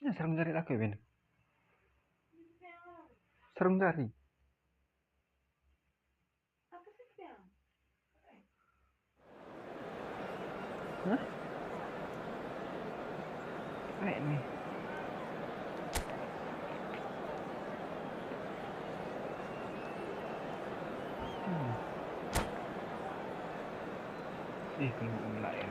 Ya, sarung jari aku ya, Ben. Sarung jari. Hah? Kayak nih. Tengok pula ya.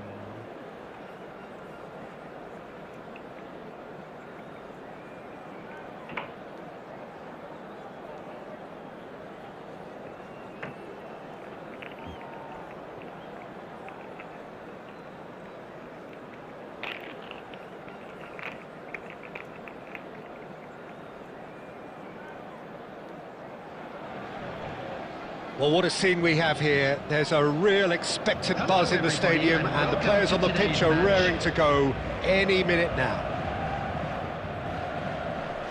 Well, what a scene we have here. There's a real expectant buzz in the stadium and the players on the pitch are raring to go any minute now.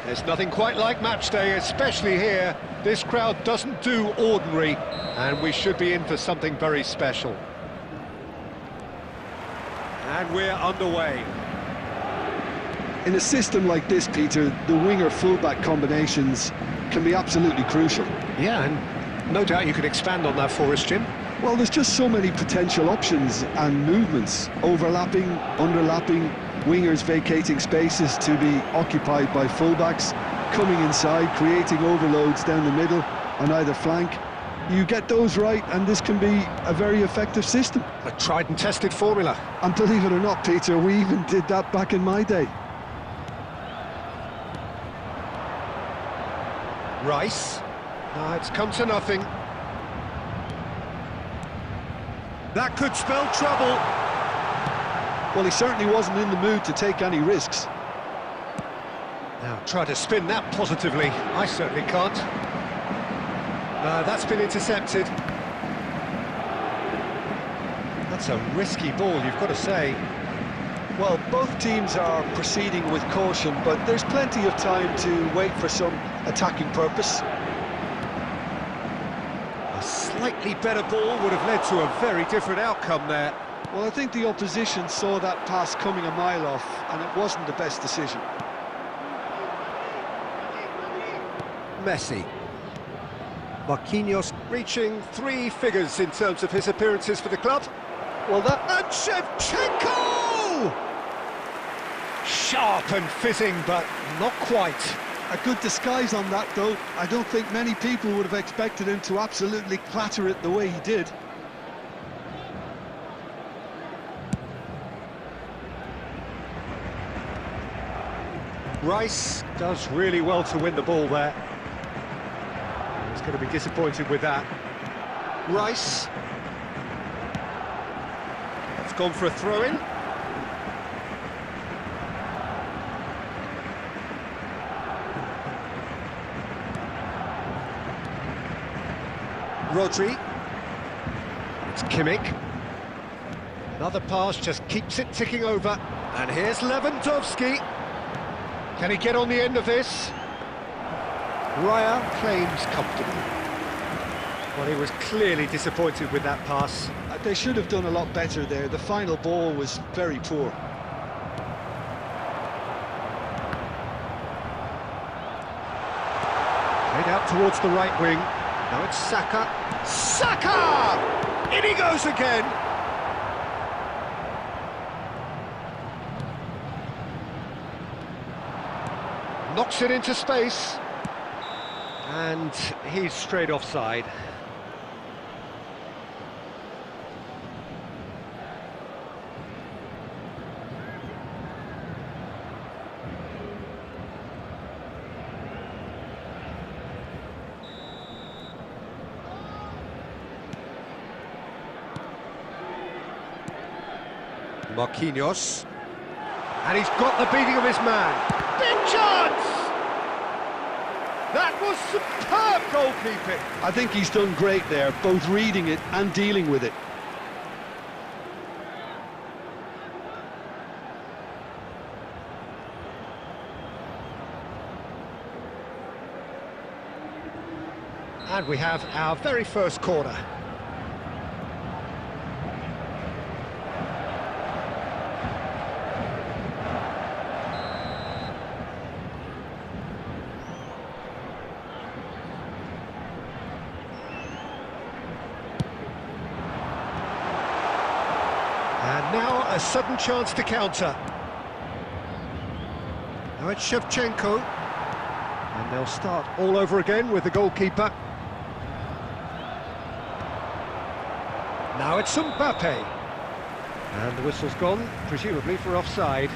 There's nothing quite like match day, especially here. This crowd doesn't do ordinary, and we should be in for something very special. And we're underway. In a system like this, Peter, the winger-fullback combinations can be absolutely crucial. Yeah, and no doubt you could expand on that for us, Jim. Well, there's just so many potential options and movements, overlapping, underlapping, wingers vacating spaces to be occupied by fullbacks, coming inside, creating overloads down the middle on either flank. You get those right, and this can be a very effective system. A tried and tested formula. And believe it or not, Peter, we even did that back in my day. Rice. It's come to nothing. That could spell trouble. Well, he certainly wasn't in the mood to take any risks. Now, try to spin that positively. I certainly can't. That's been intercepted. That's a risky ball, you've got to say. Well, both teams are proceeding with caution, but there's plenty of time to wait for some attacking purpose. A slightly better ball would have led to a very different outcome there. Well, I think the opposition saw that pass coming a mile off, and it wasn't the best decision. Messi. Marquinhos reaching 3 figures in terms of his appearances for the club. Well, that... And Shevchenko! Sharp and fizzing, but not quite. A good disguise on that, though. I don't think many people would have expected him to absolutely clatter it the way he did. Rice does really well to win the ball there. He's going to be disappointed with that. Rice. It's gone for a throw-in. Rodri. It's Kimmich. Another pass just keeps it ticking over. And here's Lewandowski. Can he get on the end of this? Raya claims comfortably. Well, he was clearly disappointed with that pass. They should have done a lot better there. The final ball was very poor. Head out towards the right wing. Now it's Saka. Saka! In he goes again! Knocks it into space. And he's straight offside. Marquinhos, and he's got the beating of his man. Big chance! That was superb goalkeeping. I think he's done great there, both reading it and dealing with it. And we have our very first corner. And now a sudden chance to counter. Now it's Shevchenko. And they'll start all over again with the goalkeeper. Now it's Mbappe. And the whistle's gone, presumably for offside.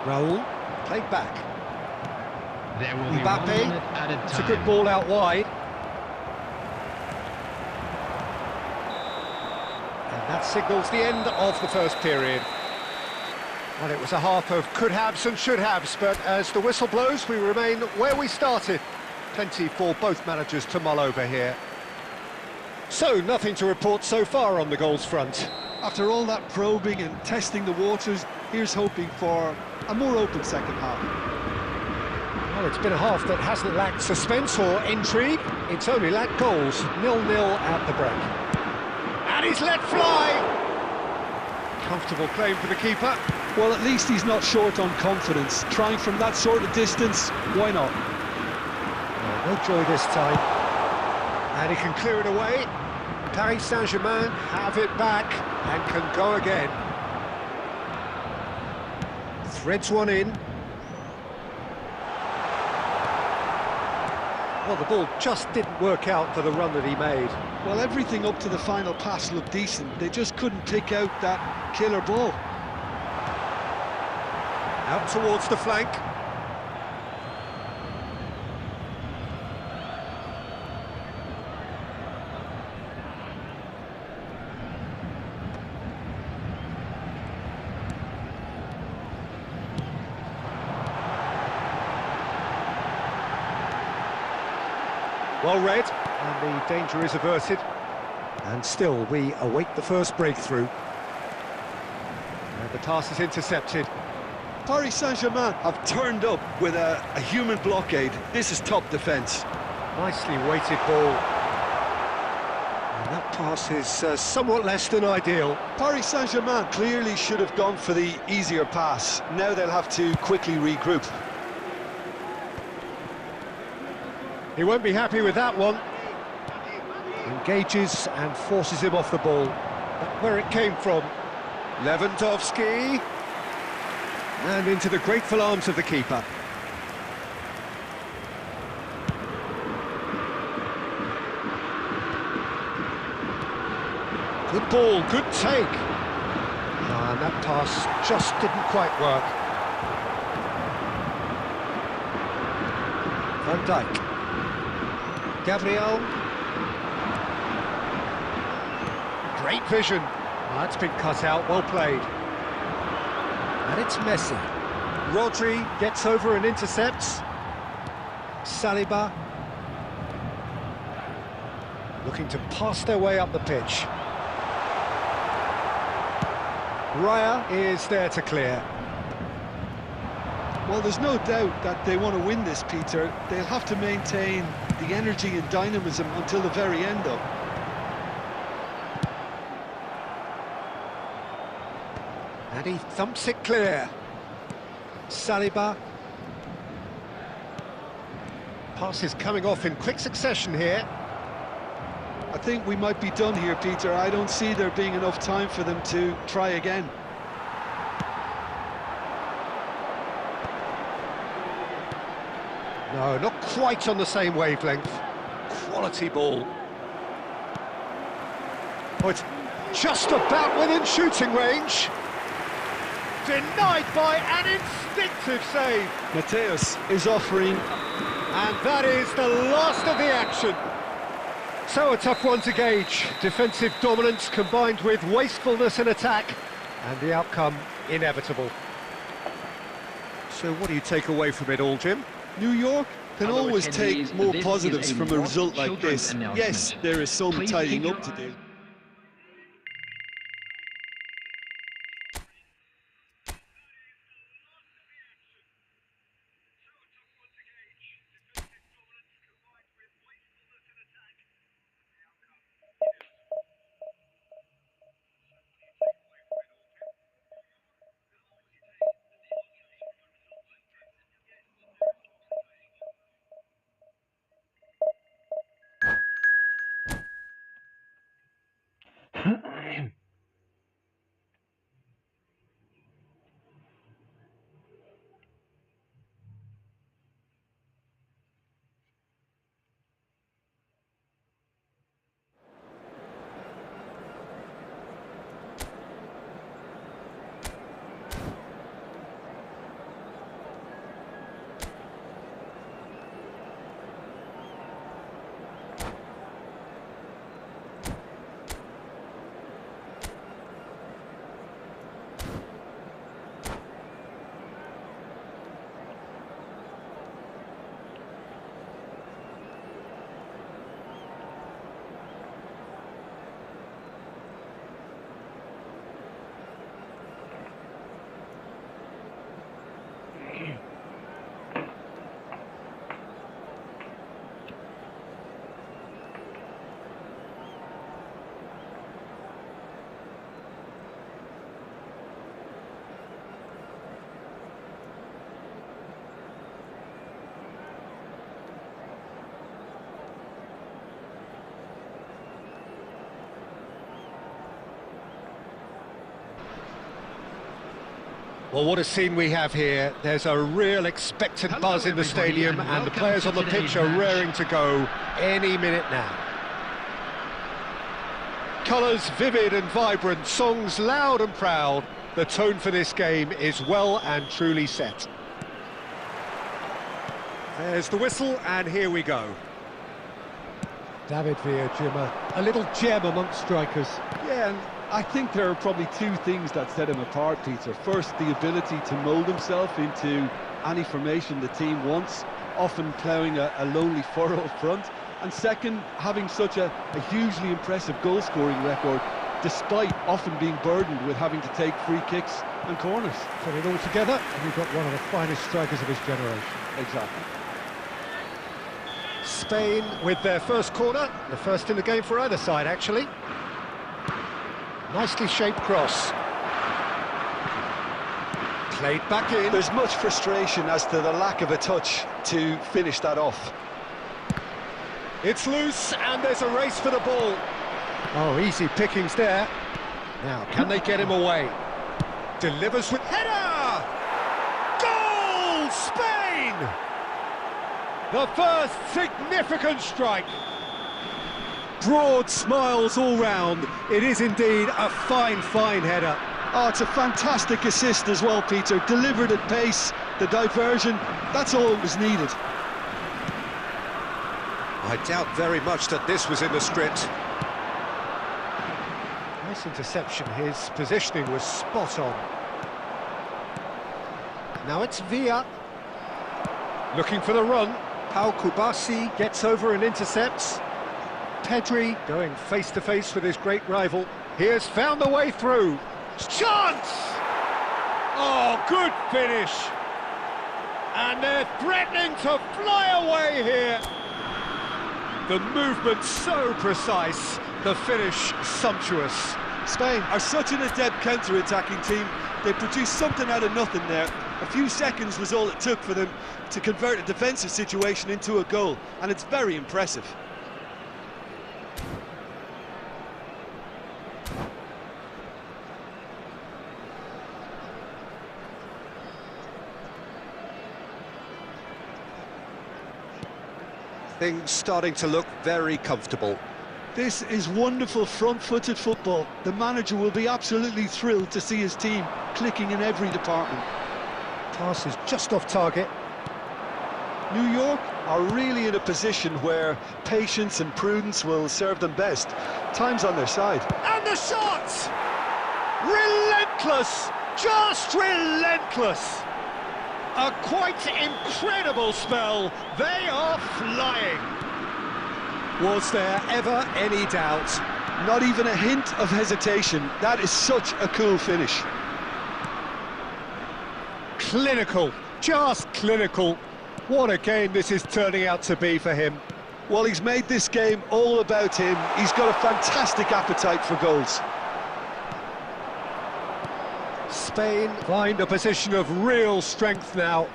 Raul, played back. There will be Mbappe, 1 minute added time. it's a good ball out wide. And that signals the end of the first period. Well, it was a half of could-haves and should-haves, but as the whistle blows, we remain where we started. Plenty for both managers to mull over here. So, nothing to report so far on the goals front. After all that probing and testing the waters, here's hoping for a more open second half. Well, it's been a half that hasn't lacked suspense or intrigue. It's only lacked goals. 0-0 at the break. And he's let fly! Comfortable claim for the keeper. Well, at least he's not short on confidence. Trying from that sort of distance, why not? Well, no joy this time. And he can clear it away. Paris Saint-Germain have it back and can go again. Threads one in. Well, the ball just didn't work out for the run that he made. Well, everything up to the final pass looked decent. They just couldn't pick out that killer ball. Out towards the flank. Well read, and the danger is averted. And still, we await the first breakthrough. And the pass is intercepted. Paris Saint-Germain have turned up with a human blockade. This is top defence. Nicely weighted ball. And that Pass is somewhat less than ideal. Paris Saint-Germain clearly should have gone for the easier pass. Now they'll have to quickly regroup. He won't be happy with that one. Engages and forces him off the ball. Back where it came from. Lewandowski. And into the grateful arms of the keeper. Good ball, good take. And that pass just didn't quite work. Van Dijk. Gabriel. Great vision. That's been cut out, well played. And it's Messi. Rodri gets over and intercepts. Saliba. Looking to pass their way up the pitch. Raya is there to clear. Well, there's no doubt that they want to win this, Peter. They'll have to maintain the energy and dynamism until the very end, though. And he thumps it clear. Saliba. Pass is coming off in quick succession here. I think we might be done here, Peter. I don't see there being enough time for them to try again. No, not quite on the same wavelength. Quality ball. Oh, it's just about within shooting range. Denied by an instinctive save. Mateus is offering. And that is the last of the action. So a tough one to gauge. Defensive dominance combined with wastefulness in attack. And the outcome inevitable. So what do you take away from it all, Jim? New York can Hello, always attendees. take more This positives is a from a Watch result like Children this. announcement. Yes, there is some Please tidying keep up your to do. Well, what a scene we have here. There's a real expectant Hello, buzz in the everybody, stadium, and and the welcome players to on the today's pitch are match. raring to go any minute now. Colours vivid and vibrant, songs loud and proud. The tone for this game is well and truly set. There's the whistle, and here we go. David Villa, Jim, a little gem amongst strikers. Yeah, and I think there are probably two things that set him apart, Peter. First, the ability to mould himself into any formation the team wants, often ploughing a lonely furrow up front. And second, having such a hugely impressive goal-scoring record, despite often being burdened with having to take free kicks and corners. Put it all together, and you've got one of the finest strikers of his generation. Exactly. Spain with their first corner, the first in the game for either side, actually. Nicely shaped cross. Played back in. There's much frustration as to the lack of a touch to finish that off. It's loose, and there's a race for the ball. Oh, easy pickings there. Now, can they get him away? Delivers with header! Goal, Spain! The first significant strike. Broad smiles all round. It is indeed a fine header. Oh, it's a fantastic assist as well, Peter. Delivered at pace, the diversion, that's all that was needed. I doubt very much that this was in the script. Nice interception, his positioning was spot on. Now it's Villa. Looking for the run. Kasih gets over and intercepts. Pedri going face-to-face with his great rival. He has found the way through. Chance! Oh, good finish! And they're threatening to fly away here. The movement so precise, the finish sumptuous. Spain are such an adept counter-attacking team. They produced something out of nothing there. A few seconds was all it took for them to convert a defensive situation into a goal, and it's very impressive. Things starting to look very comfortable. This is wonderful front-footed football. The manager will be absolutely thrilled to see his team clicking in every department. Pass is just off target. New York are really in a position where patience and prudence will serve them best. Time's on their side. And the shot! Relentless! Just relentless! A quite incredible spell. They are flying. Was there ever any doubt? Not even a hint of hesitation. That is such a cool finish. Clinical, just clinical. What a game this is turning out to be for him. Well, he's made this game all about him. He's got a fantastic appetite for goals. Spain find a position of real strength now.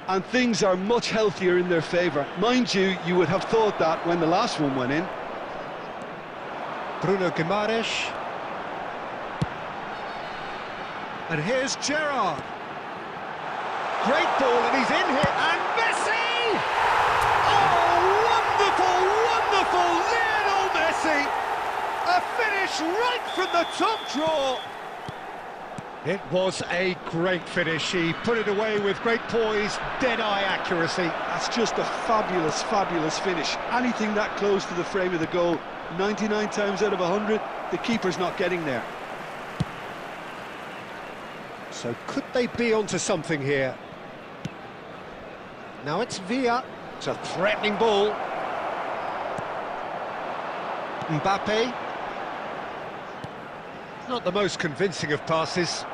And things are much healthier in their favour. Mind you, you would have thought that when the last one went in. Bruno Guimaraes. And here's Gerrard. Great ball, and he's in here, and Messi! Oh, wonderful, wonderful, Lionel Messi! A finish right from the top draw. It was a great finish. He put it away with great poise, dead-eye accuracy. That's just a fabulous, fabulous finish. Anything that close to the frame of the goal, 99 times out of 100, the keeper's not getting there. So could they be onto something here? Now it's Villa. It's a threatening ball. Mbappe. Not the most convincing of passes.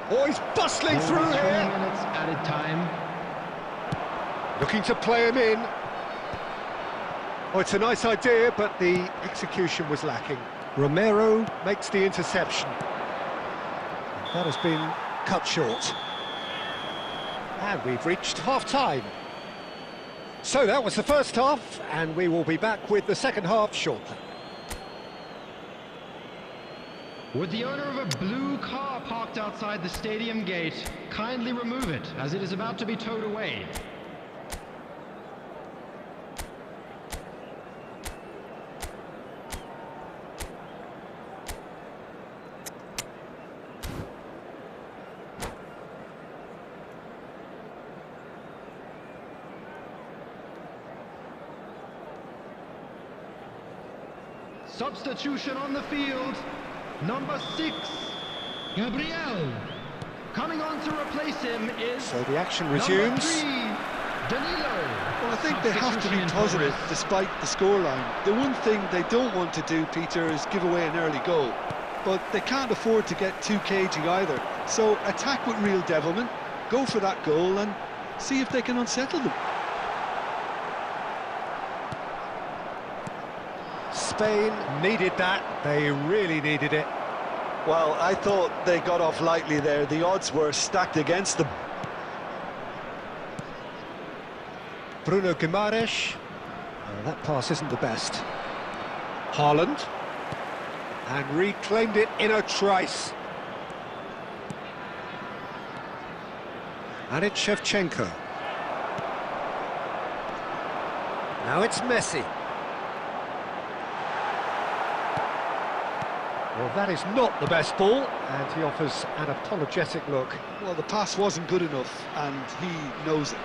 Oh, he's bustling through 3 here. minutes added time. Looking to play him in. Oh, it's a nice idea, but the execution was lacking. Romero makes the interception. That has been cut short. And we've reached half-time. So that was the first half, and we will be back with the second half shortly. Would the owner of a blue car parked outside the stadium gate kindly remove it, as it is about to be towed away? Substitution on the field. Number 6, Gabriel. Coming on to replace him is... So the action resumes. Number 3, Danilo. Well, I think they have to be positive despite the scoreline. The one thing they don't want to do, Peter, is give away an early goal. But they can't afford to get too cagey either. So attack with real devilment, go for that goal and see if they can unsettle them. Spain needed that, they really needed it. Well, I thought they got off lightly there. The odds were stacked against them. Bruno Guimaraes. That pass isn't the best. Haaland. And reclaimed it in a trice. And it's Shevchenko. Now it's Messi. Well, that is not the best ball, and he offers an apologetic look. Well, the pass wasn't good enough, and he knows it.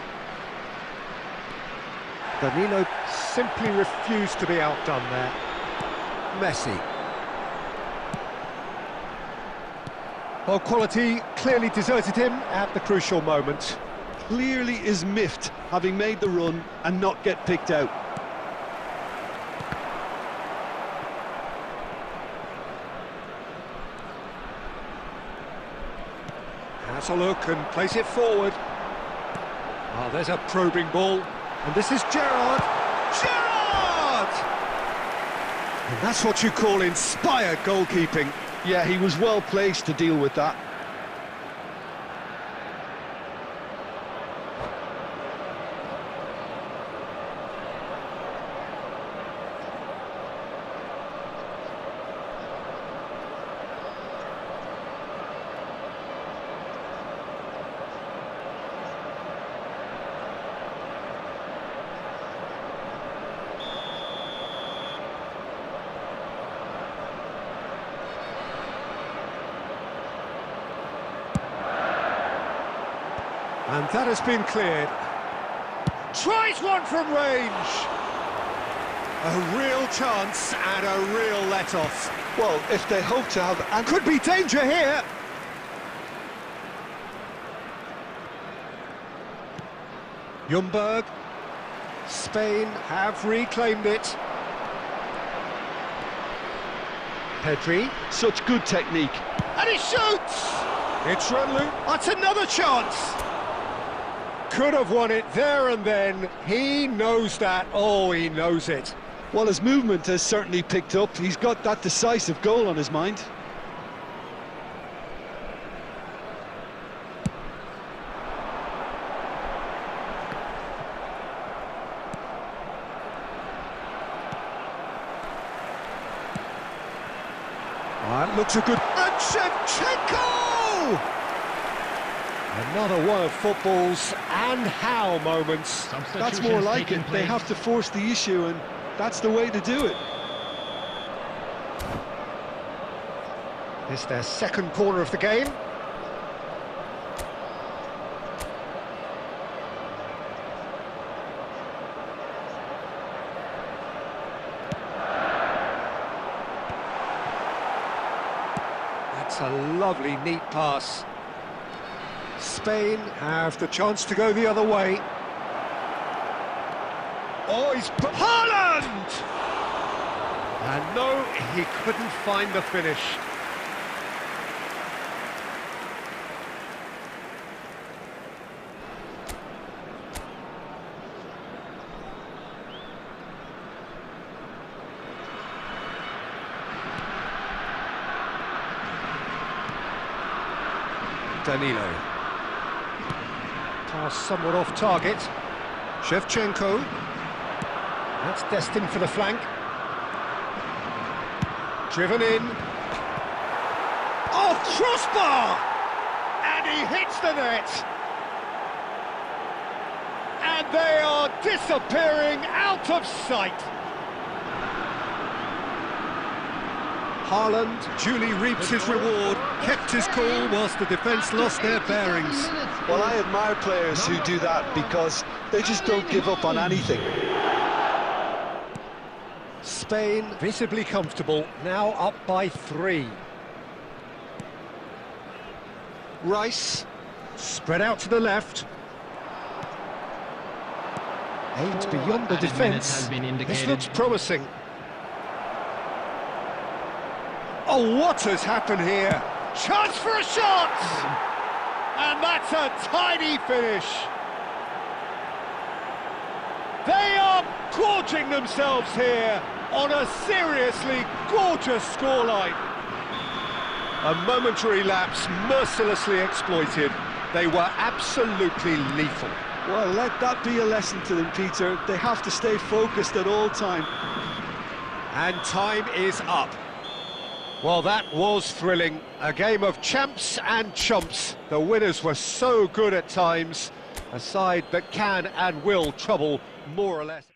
Danilo simply refused to be outdone there. Messi. Well, quality clearly deserted him at the crucial moment. Clearly is miffed, having made the run and not get picked out. Has a look and plays it forward. Oh, there's a probing ball. And this is Gerrard. Gerrard! And that's what you call inspired goalkeeping. Yeah, he was well placed to deal with that. And that has been cleared. Tries one from range. A real chance and a real let-off. Well, if they hope to have... And could be danger here. Ljungberg. Spain have reclaimed it. Pedri. Such good technique. And he shoots! It's run loose. That's another chance. Could have won it there and then. He knows that. Oh, he knows it. Well, his movement has certainly picked up. He's got that decisive goal on his mind. That looks a good... And Shevchenko! Another one of football's and how moments. That's more like it. They have to force the issue, and that's the way to do it. It's their second corner of the game. That's a lovely, neat pass. Spain have the chance to go the other way. Oh, he's... Haaland! And no, he couldn't find the finish. Danilo. Pass somewhat off target. Shevchenko. That's destined for the flank. Driven in. Oh, crossbar! And he hits the net. And they are disappearing out of sight. Haaland duly reaps his reward, kept his cool whilst the defence lost their bearings. Well, I admire players who do that because they just don't give up on anything. Spain visibly comfortable, now up by 3. Rice, spread out to the left. Aimed beyond the defence. This looks promising. Oh, what has happened here? Chance for a shot! And that's a tiny finish. They are gorging themselves here. on a seriously gorgeous scoreline. A momentary lapse mercilessly exploited. They were absolutely lethal. Well, let that be a lesson to them, Peter. They have to stay focused at all time. And time is up. Well, that was thrilling. A game of champs and chumps. The winners were so good at times. A side that can and will trouble more or less.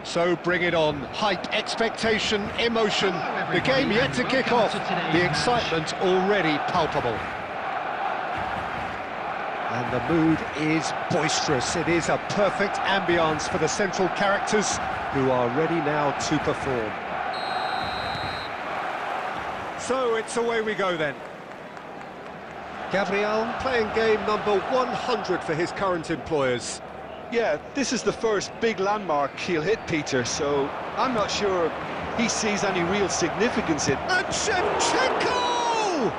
So bring it on. Hype, expectation, emotion. The game yet to kick off. The excitement already palpable. And the mood is boisterous. It is a perfect ambience for the central characters who are ready now to perform. So it's away we go then. Gabriel playing game number 100 for his current employers. Yeah, this is the first big landmark he'll hit, Peter, so I'm not sure he sees any real significance in. And Shevchenko!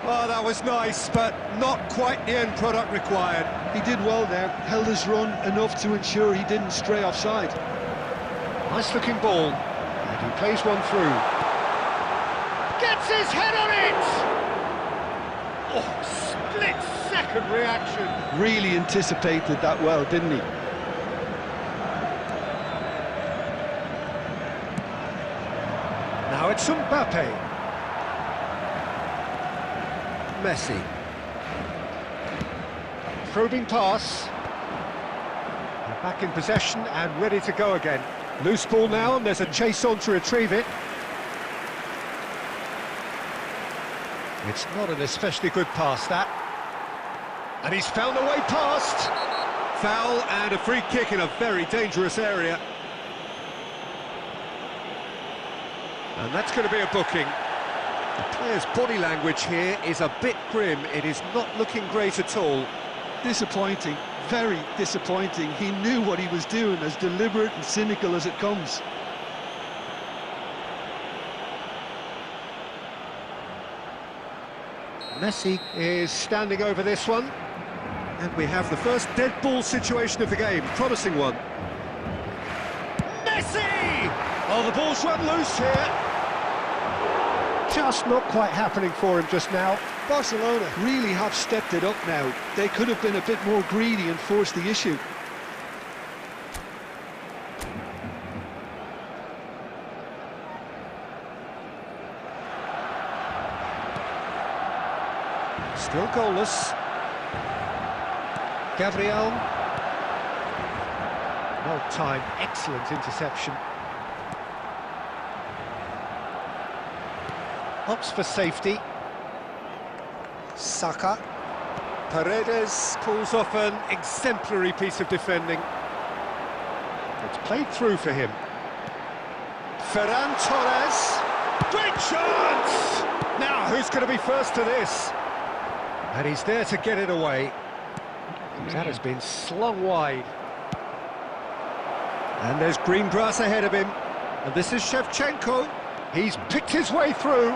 Oh, that was nice, but not quite the end product required. He did well there, held his run enough to ensure he didn't stray offside. Nice looking ball, and he plays one through. Gets his head on it! Oh, split-second reaction. Really anticipated that well, didn't he? Now it's Mbappe. Messi. Probing pass. They're back in possession and ready to go again. Loose ball now, and there's a chase on to retrieve it. It's not an especially good pass, that. And he's found a way past. Foul and a free kick in a very dangerous area. And that's going to be a booking. The player's body language here is a bit grim. It is not looking great at all. Disappointing, very disappointing. He knew what he was doing, as deliberate and cynical as it comes. Messi is standing over this one. And we have the first dead ball situation of the game, promising one. Messi! Oh, the ball's run loose here. Just not quite happening for him just now. Barcelona really have stepped it up now. They could have been a bit more greedy and forced the issue. Still goalless. Gabriel. Well timed, excellent interception. Opts for safety. Saka. Paredes pulls off an exemplary piece of defending. It's played through for him. Ferran Torres. Great chance! Now, who's going to be first to this? And he's there to get it away. That has been slung wide. And there's green grass ahead of him. And this is Shevchenko. He's picked his way through.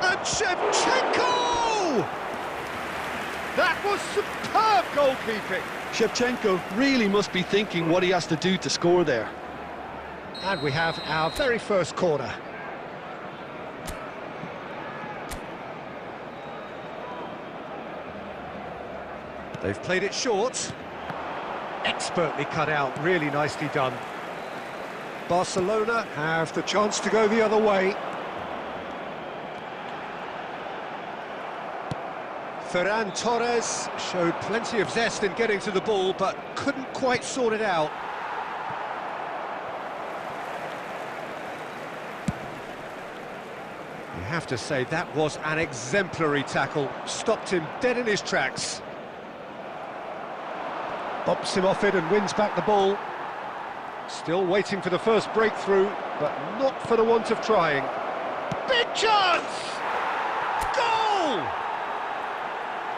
And Shevchenko! That was superb goalkeeping. Shevchenko really must be thinking what he has to do to score there. And we have our very first corner. They've played it short. Expertly cut out, really nicely done. Barcelona have the chance to go the other way. Ferran Torres showed plenty of zest in getting to the ball, but couldn't quite sort it out. You have to say that was an exemplary tackle. Stopped him dead in his tracks. Bops him off it and wins back the ball. Still waiting for the first breakthrough, but not for the want of trying. Big chance! Goal!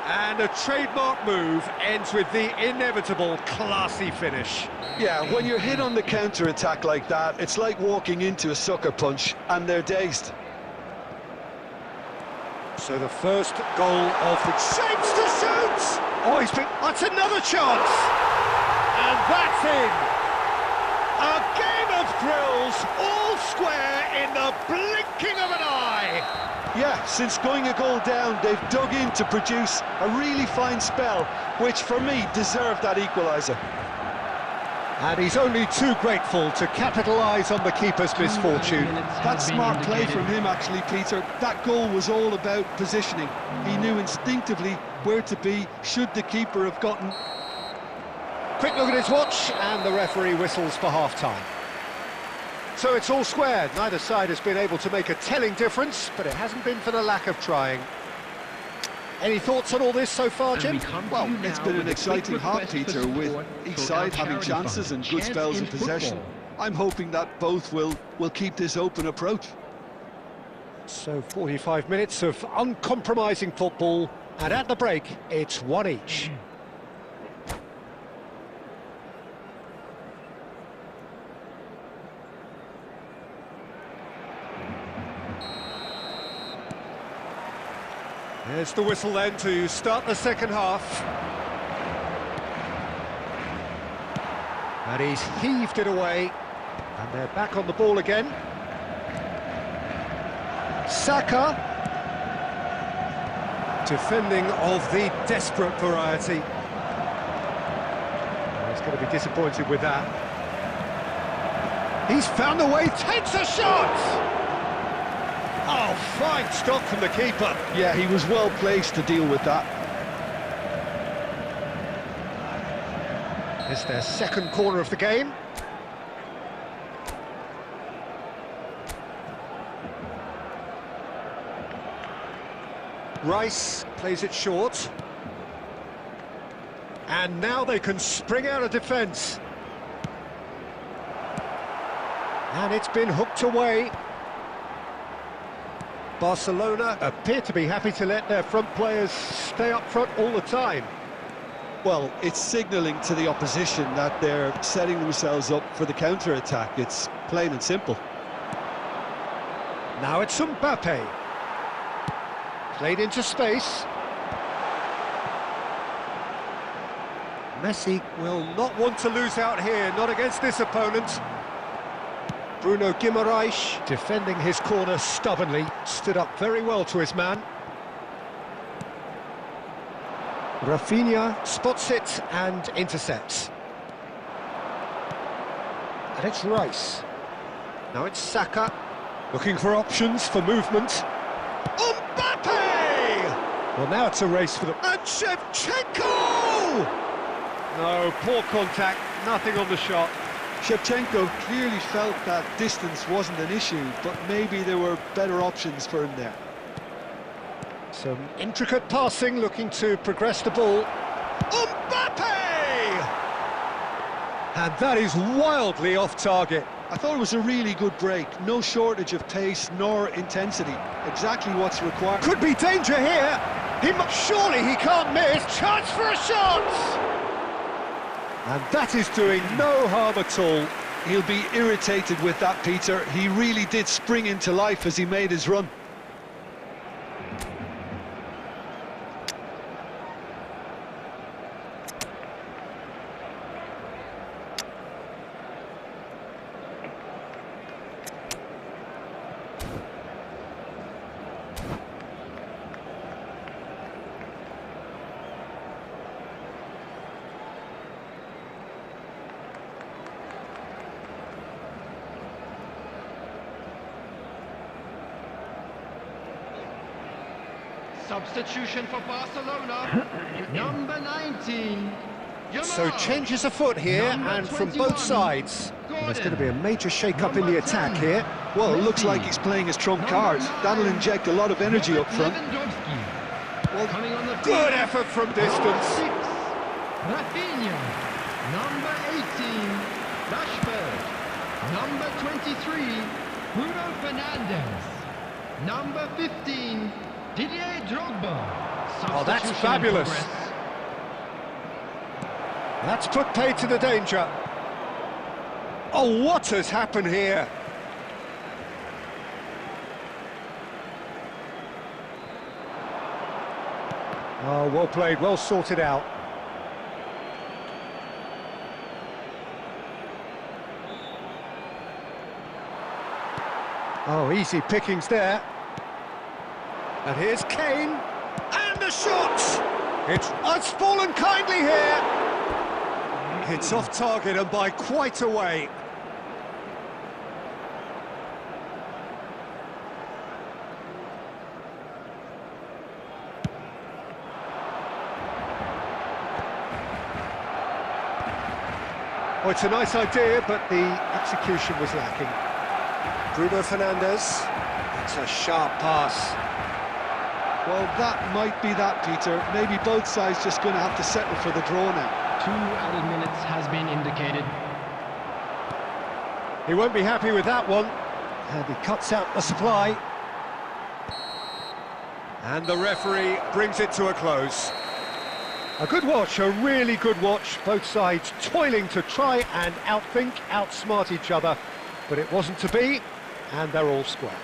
And a trademark move ends with the inevitable classy finish. Yeah, when you're hit on the counter-attack like that, it's like walking into a sucker punch, and they're dazed. So the first goal of the shapes to shoot! Oh, that's another chance! And that's in! A game of thrills, all square in the blinking of an eye! Yeah, since going a goal down, they've dug in to produce a really fine spell, which for me deserved that equaliser. And he's only too grateful to capitalise on the keeper's misfortune. That's smart play from him, actually, Peter. That goal was all about positioning. He knew instinctively where to be, should the keeper have gotten... Quick look at his watch, and the referee whistles for half-time. So it's all square. Neither side has been able to make a telling difference, but it hasn't been for the lack of trying. Any thoughts on all this so far, Jim? Well, it's been an exciting half, Peter, with each side having chances and good spells in possession. I'm hoping that both will keep this open approach. So 45 minutes of uncompromising football, and at the break, it's one each. There's the whistle then to start the second half. And he's heaved it away. And they're back on the ball again. Saka. Defending of the desperate variety. He's going to be disappointed with that. He's found a way, takes a shot! Oh, fine stop from the keeper. Yeah, he was well placed to deal with that. It's their second corner of the game. Rice plays it short. And now they can spring out of defence. And it's been hooked away. Barcelona appear to be happy to let their front players stay up front all the time. Well, it's signalling to the opposition that they're setting themselves up for the counter-attack. It's plain and simple. Now it's Mbappe. Played into space. Messi will not want to lose out here, not against this opponent. Bruno Guimaraes, defending his corner stubbornly, stood up very well to his man. Rafinha spots it and intercepts. And it's Rice. Now it's Saka, looking for options for movement. Mbappe! Well, now it's a race for the... And Shevchenko! No, poor contact, nothing on the shot. Shevchenko clearly felt that distance wasn't an issue, but maybe there were better options for him there. Some intricate passing, looking to progress the ball. Mbappe! And that is wildly off target. I thought it was a really good break. No shortage of pace nor intensity. Exactly what's required. Could be danger here. Surely he can't miss. Chance for a shot! And that is doing no harm at all. He'll be irritated with that, Peter. He really did spring into life as he made his run. Substitution for Barcelona, number 19. So changes afoot here, and from both sides. There's going to be a major shake-up in the attack here. Well, it looks like he's playing his trump card. That'll inject a lot of energy up front. Well, coming on the field, good effort from distance. 6, Rafinha. Number 18, Rashford. Number 23, Bruno Fernandes. Number 15, Didier Drogba. Oh, that's Substitution in fabulous. progress. That's put pay to the danger. Oh, what has happened here? Oh, well played, well sorted out. Oh, easy pickings there. And here's Kane, and the shot! It's fallen kindly here. It's off target and by quite a way. Oh, it's a nice idea, but the execution was lacking. Bruno Fernandes, it's a sharp pass. Well, that might be that, Peter. Maybe both sides just going to have to settle for the draw now. 2 added minutes has been indicated. He won't be happy with that one. And he cuts out the supply. And the referee brings it to a close. A good watch, a really good watch. Both sides toiling to try and outthink, outsmart each other. But it wasn't to be, and they're all square.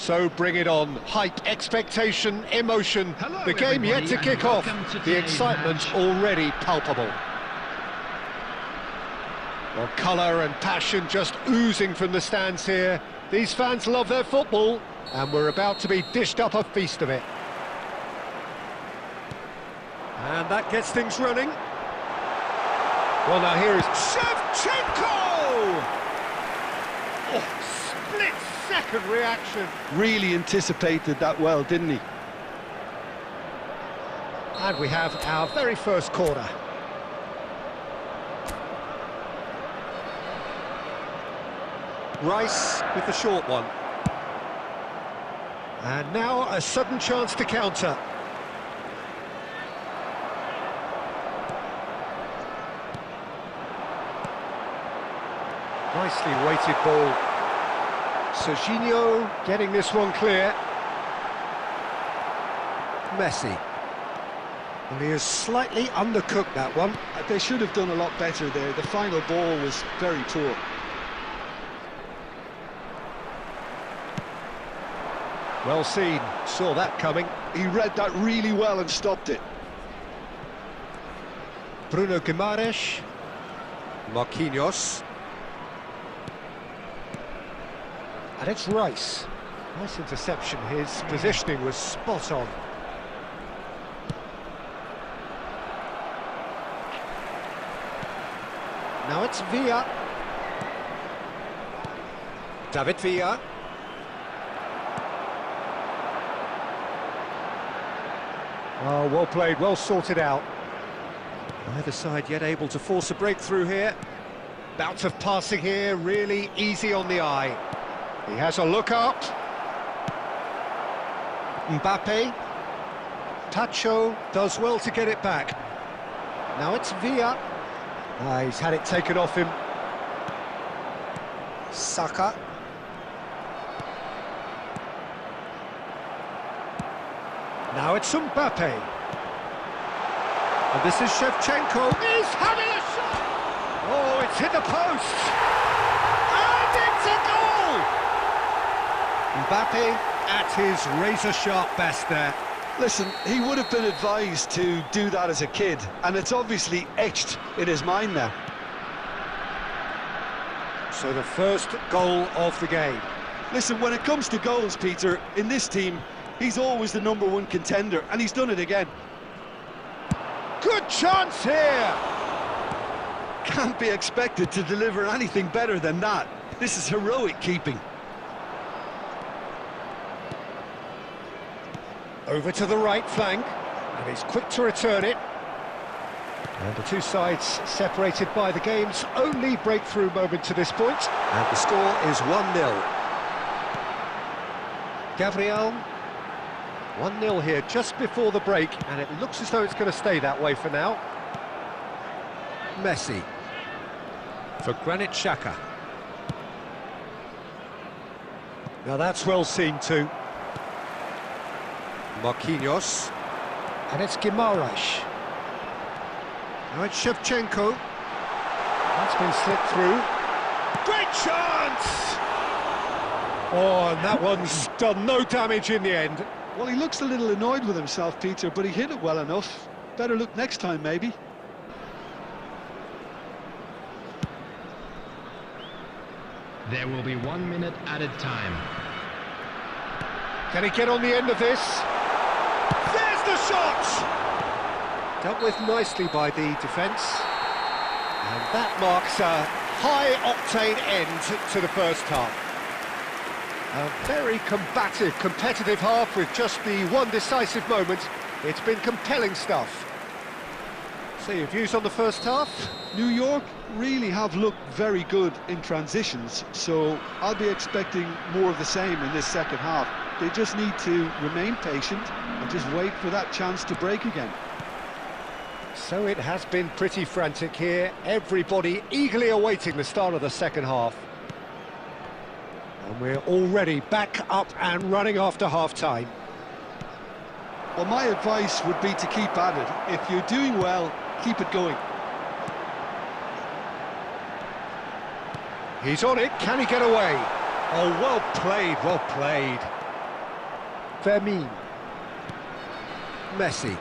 So bring it on. Hype, expectation, emotion. Hello, The game yet to everybody, kick and off. welcome to The today's excitement match. already palpable. Well, colour and passion just oozing from the stands here. These fans love their football, and we're about to be dished up a feast of it. And that gets things running. Well, now here is Shevchenko! Oh, split-second reaction. Really anticipated that well, didn't he? And we have our very first corner. Rice with the short one. And now a sudden chance to counter. Nicely weighted ball. Serginho getting this one clear. Messi. Well, he has slightly undercooked that one. They should have done a lot better there. The final ball was very poor. Well seen, saw that coming. He read that really well and stopped it. Bruno Guimaraes. Marquinhos. And it's Rice. Nice interception, his positioning was spot on. Now it's Villa. David Villa. Oh, well played, well sorted out. Neither side yet able to force a breakthrough here. Bout of passing here, really easy on the eye. He has a look up. Mbappe. Tacho does well to get it back. Now it's Villa. He's had it taken off him. Saka. Now it's Mbappe. And this is Shevchenko. He's having a shot! Oh, it's hit the post! And it's a goal! Mbappe at his razor-sharp best there. Listen, he would have been advised to do that as a kid, and it's obviously etched in his mind now. So the first goal of the game. Listen, when it comes to goals, Peter, in this team, he's always the #1 contender, and he's done it again. Good chance here! Can't be expected to deliver anything better than that. This is heroic keeping. Over to the right flank, and he's quick to return it. And the two sides separated by the game's only breakthrough moment to this point. And the score is 1-0. Gabriel, 1-0 here just before the break, and it looks as though it's going to stay that way for now. Messi for Granit Xhaka. Now that's well seen too. Marquinhos, and it's Guimaraes. Now it's Shevchenko. That's been slipped through. Great chance! Oh, and that one's done no damage in the end. Well, he looks a little annoyed with himself, Peter, but he hit it well enough. Better look next time, maybe. There will be 1 minute added time. Can he get on the end of this? There's the shot! Dealt with nicely by the defence. And that marks a high-octane end to the first half. A very combative, competitive half with just the one decisive moment. It's been compelling stuff. So your views on the first half? New York really have looked very good in transitions, so I'll be expecting more of the same in this second half. They just need to remain patient and just wait for that chance to break again. So it has been pretty frantic here, everybody eagerly awaiting the start of the second half. And we're already back up and running after half-time. Well, my advice would be to keep at it. If you're doing well, keep it going. He's on it, can he get away? Oh, well played, well played. Fermin. Messi.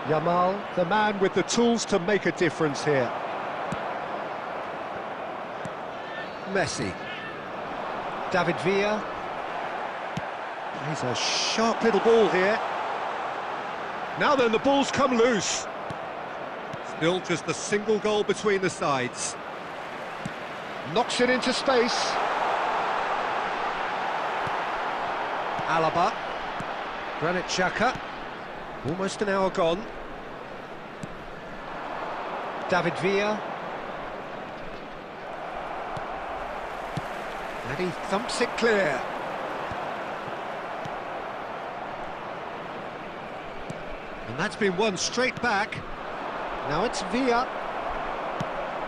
Yamal, the man with the tools to make a difference here. Messi. David Villa. He's a sharp little ball here. Now then, the ball's come loose. Still just a single goal between the sides. Knocks it into space. Alaba. Granit Xhaka. Almost an hour gone. David Villa. And he thumps it clear. And that's been won straight back. Now it's Villa.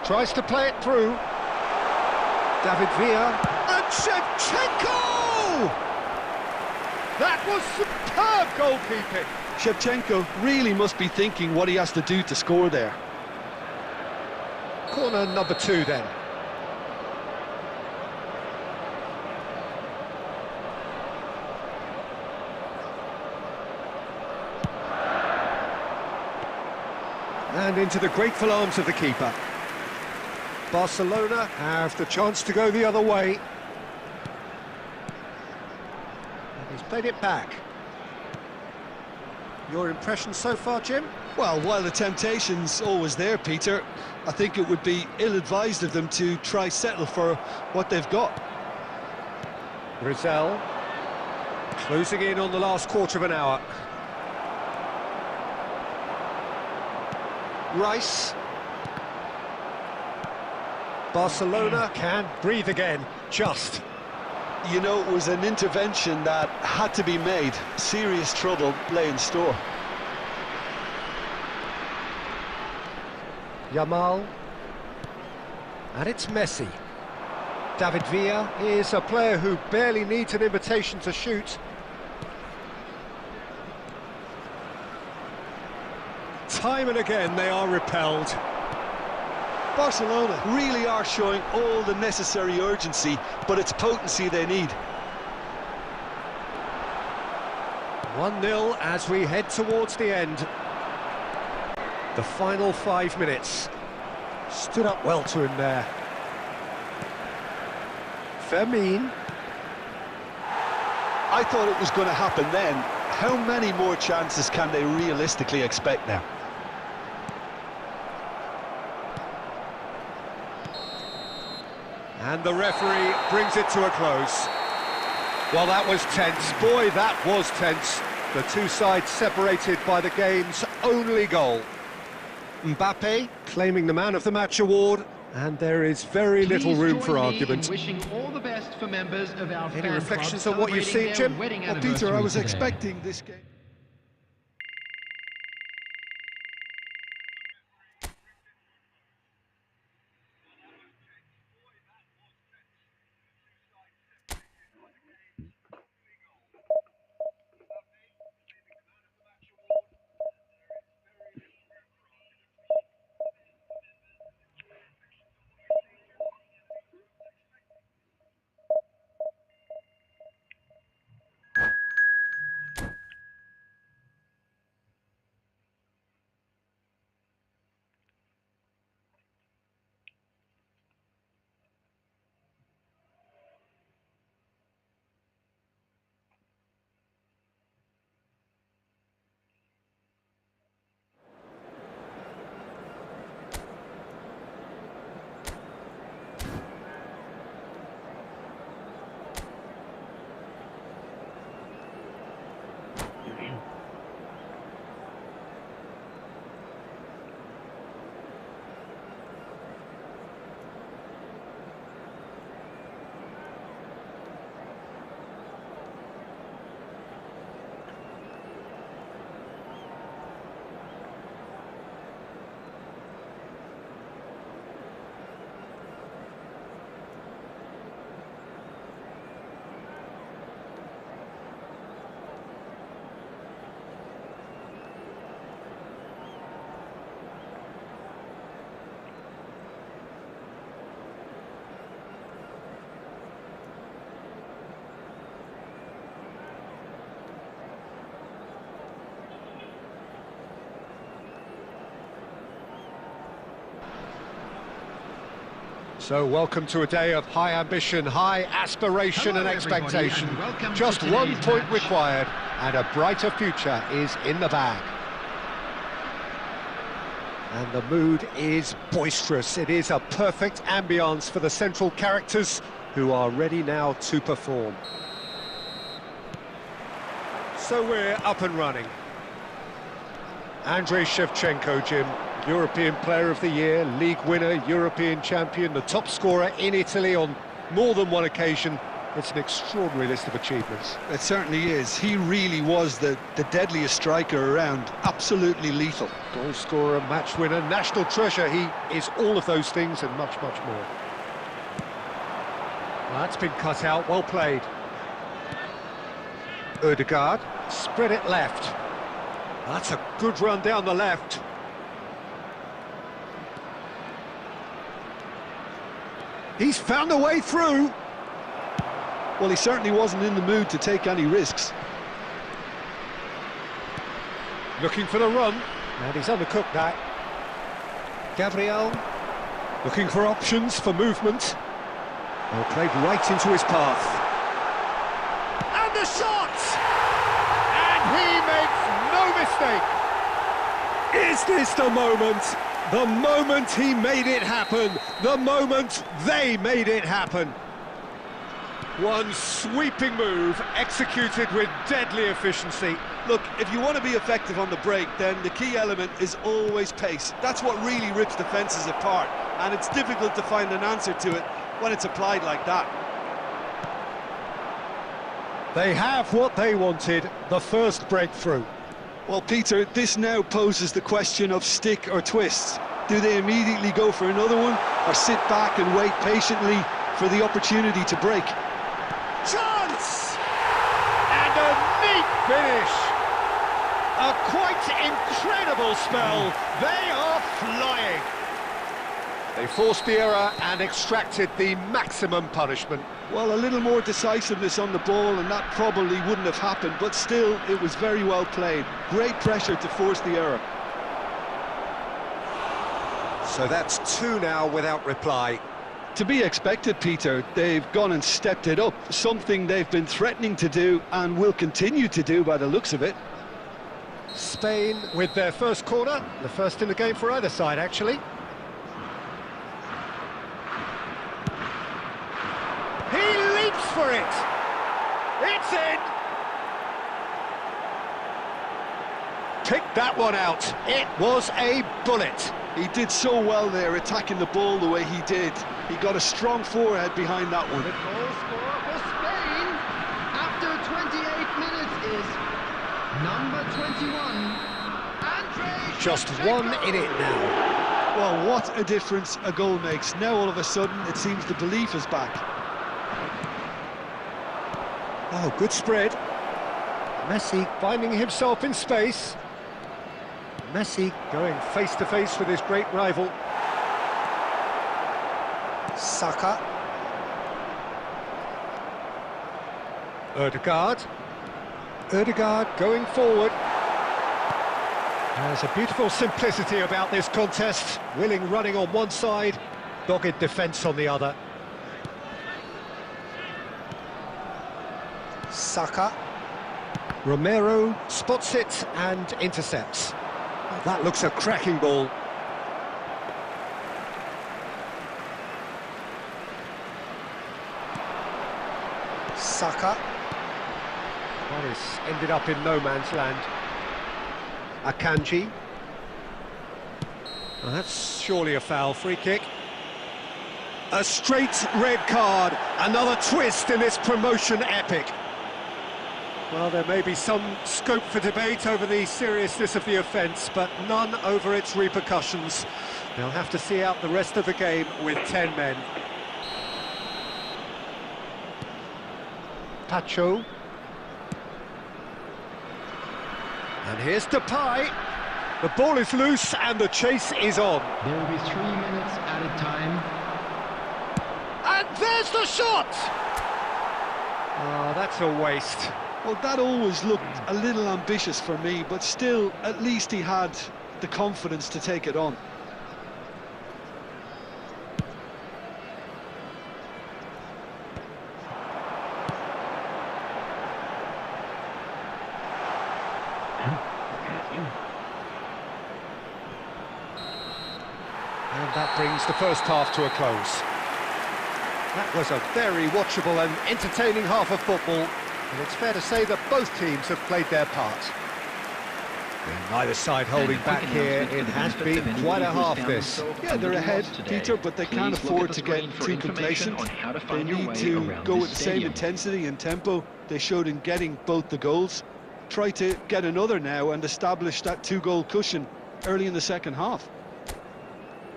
Tries to play it through. David Villa. And Shevchenko! That was superb goalkeeping. Shevchenko really must be thinking what he has to do to score there. Corner number 2 then. And into the grateful arms of the keeper. Barcelona have the chance to go the other way. And he's played it back. Your impression so far, Jim? Well, while the temptation's always there, Peter, I think it would be ill-advised of them to try settle for what they've got. Rizal closing in on the last quarter of an hour. Rice. Barcelona can breathe again, just. You know, it was an intervention that had to be made. Serious trouble lay in store. Yamal. And it's Messi. David Villa is a player who barely needs an invitation to shoot. Time and again they are repelled. Barcelona really are showing all the necessary urgency, but it's potency they need. 1-0 as we head towards the end. The final 5 minutes. Stood up well to him there. Fermin. I thought it was going to happen then. How many more chances can they realistically expect now? And the referee brings it to a close. Well, that was tense. Boy, that was tense. The two sides separated by the game's only goal. Mbappe claiming the Man of the Match award, and there is very little room for argument. Wishing all the best for members of our Any fan reflections club on what you've seen, celebrating their Jim? wedding Well, Peter, I anniversary was today. expecting this game. So welcome to a day of high ambition, high aspiration and expectation. Just 1 point required and a brighter future is in the bag. And the mood is boisterous. It is a perfect ambience for the central characters who are ready now to perform. So we're up and running. Andrei Shevchenko, Jim, European Player of the Year, League winner, European champion, the top scorer in Italy on more than one occasion. It's an extraordinary list of achievements. It certainly is. He really was the deadliest striker around, absolutely lethal. Goal scorer, match winner, national treasure. He is all of those things and much, much more. Well, that's been cut out, well played. Ødegaard, spread it left. That's a good run down the left. He's found a way through. Well, he certainly wasn't in the mood to take any risks. Looking for the run, and he's undercooked that. Gabriel, looking for options for movement. Well, played right into his path. And the shot! And he makes no mistake. Is this the moment? The moment he made it happen. The moment they made it happen. One sweeping move, executed with deadly efficiency. Look, if you want to be effective on the break, then the key element is always pace. That's what really rips defences apart, and it's difficult to find an answer to it when it's applied like that. They have what they wanted, the first breakthrough. Well, Peter, this now poses the question of stick or twist. Do they immediately go for another one, or sit back and wait patiently for the opportunity to break? Chance! And a neat finish! A quite incredible spell. They are flying. They forced the error and extracted the maximum punishment. Well, a little more decisiveness on the ball and that probably wouldn't have happened, but still, it was very well played. Great pressure to force the error. So that's 2 now without reply. To be expected, Peter. They've gone and stepped it up, something they've been threatening to do and will continue to do by the looks of it. Spain with their first corner, the first in the game for either side, actually. He leaps for it! It's in! Picked that one out. It was a bullet. He did so well there, attacking the ball the way he did. He got a strong forehead behind that one. The goal scorer for Spain after 28 minutes is number 21, Andrei Just Shevchenko. 1 in it now. Well, what a difference a goal makes. Now all of a sudden it seems the belief is back. Oh, good spread. Messi finding himself in space. Messi going face-to-face with his great rival. Saka. Ødegaard. Ødegaard going forward. There's a beautiful simplicity about this contest. Willing running on one side, dogged defence on the other. Saka. Romero spots it and intercepts. That looks a cracking ball. Saka. Well, it's ended up in no man's land. Akanji. Well, that's surely a foul. Free kick. A straight red card. Another twist in this promotion epic. Well, there may be some scope for debate over the seriousness of the offence, but none over its repercussions. They'll have to see out the rest of the game with 10 men. Paquito. And here's Depay. The ball is loose and the chase is on. There will be 3 minutes at a time. And there's the shot! Oh, that's a waste. Well, that always looked a little ambitious for me, but still, at least he had the confidence to take it on. And that brings the first half to a close. That was a very watchable and entertaining half of football, and it's fair to say that both teams have played their part. And neither side holding back here, it has been quite a half this. Yeah, they're ahead, Peter, but they can't afford to get too complacent. They need to go with the same intensity and tempo they showed in getting both the goals. Try to get another now and establish that two-goal cushion early in the second half.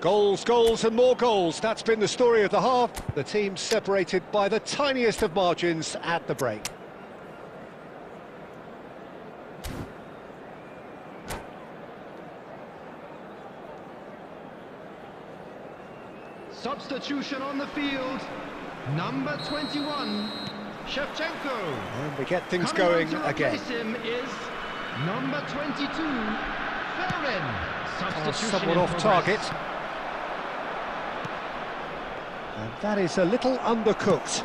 Goals, goals and more goals. That's been the story of the half. The teams separated by the tiniest of margins at the break. Substitution on the field. Number 21, Shevchenko. And we get things Coming going on to again. replace him is number 22, Kemarin. Substitution Somewhat in off progress. target. And that is a little undercooked.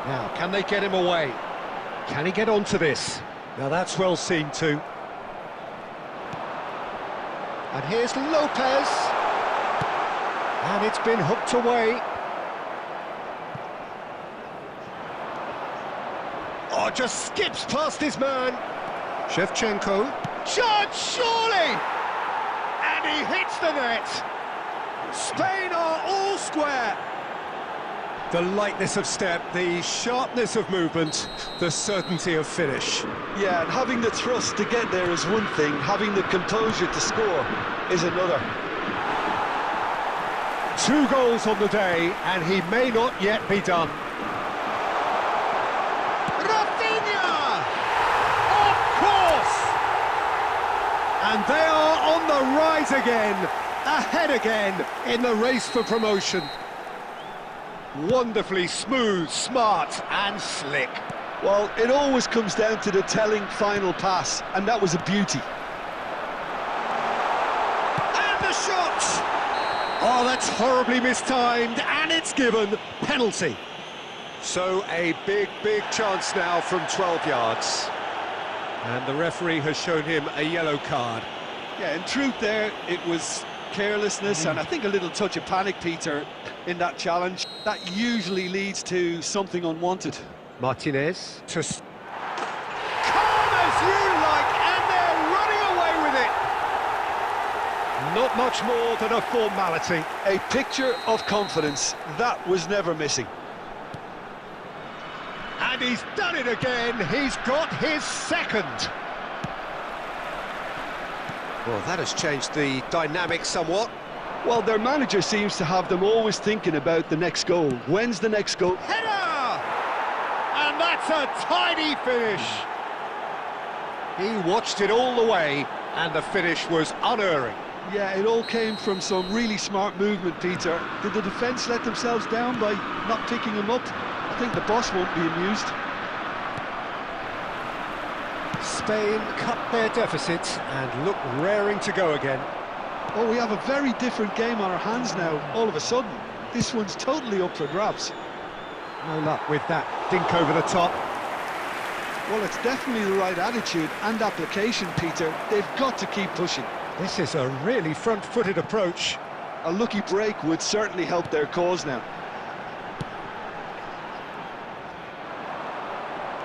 Now, can they get him away? Can he get onto this? Now that's well seen too. And here's Lopez. And it's been hooked away. Oh, just skips past his man. Shevchenko. Chance, surely! And he hits the net. Spain are all square. The lightness of step, the sharpness of movement, the certainty of finish. Yeah, and having the thrust to get there is one thing, having the composure to score is another. 2 goals on the day, and he may not yet be done. Rafinha! Of course! And they are on the rise again, ahead again in the race for promotion. Wonderfully smooth, smart and slick. Well, it always comes down to the telling final pass, and that was a beauty. And the shot! Oh, that's horribly mistimed, and it's given penalty. So a big, big chance now from 12 yards. And the referee has shown him a yellow card. Yeah, in truth there, it was carelessness and I think a little touch of panic, Peter, in that challenge. That usually leads to something unwanted. Martinez to calm as you like, and they're running away with it. Not much more than a formality. A picture of confidence, that was never missing. And he's done it again, he's got his second. Well, that has changed the dynamic somewhat. Well, their manager seems to have them always thinking about the next goal. When's the next goal? Header! And that's a tidy finish. He watched it all the way, and the finish was unerring. Yeah, it all came from some really smart movement, Peter. Did the defence let themselves down by not picking him up? I think the boss won't be amused. Spain cut their deficit and look raring to go again. Oh, we have a very different game on our hands now, all of a sudden. This one's totally up for grabs. No luck with that dink over the top. Well, it's definitely the right attitude and application, Peter. They've got to keep pushing. This is a really front-footed approach. A lucky break would certainly help their cause now.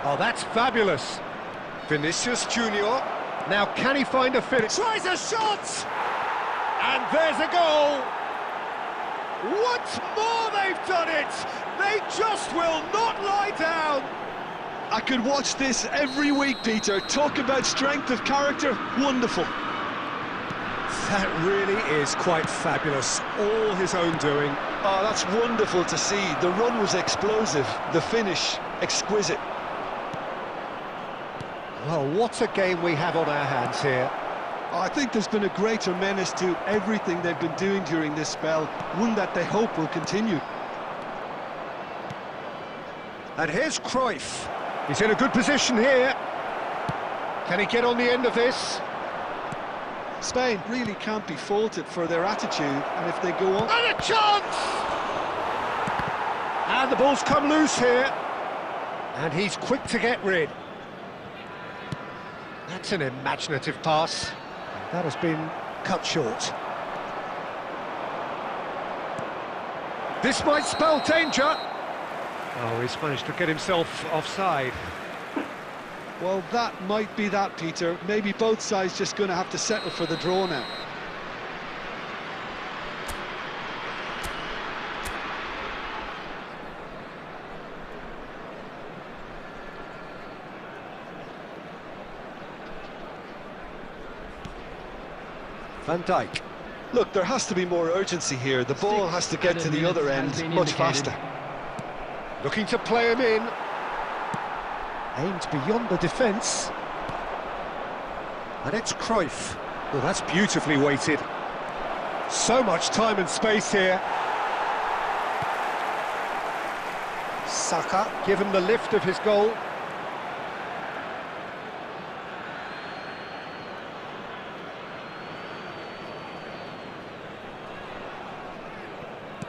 Oh, that's fabulous. Vinicius Junior. Now can he find a finish? Tries a shot! And there's a goal! Once more they've done it! They just will not lie down! I could watch this every week, Peter. Talk about strength of character. Wonderful. That really is quite fabulous. All his own doing. Oh, that's wonderful to see. The run was explosive. The finish, exquisite. Well, what a game we have on our hands here. Oh, I think there's been a greater menace to everything they've been doing during this spell. One that they hope will continue. And here's Cruyff. He's in a good position here. Can he get on the end of this? Spain really can't be faulted for their attitude, and if they go on... And a chance! And the ball's come loose here. And he's quick to get rid. That's an imaginative pass. That has been cut short. This might spell danger. Oh, he's managed to get himself offside. Well, that might be that, Peter. Maybe both sides just going to have to settle for the draw now. Van Dijk. Look, there has to be more urgency here. The ball has to get to the other end much faster. Looking to play him in. Aimed beyond the defence. And it's Cruyff. Well, that's beautifully weighted. So much time and space here. Saka given the lift of his goal.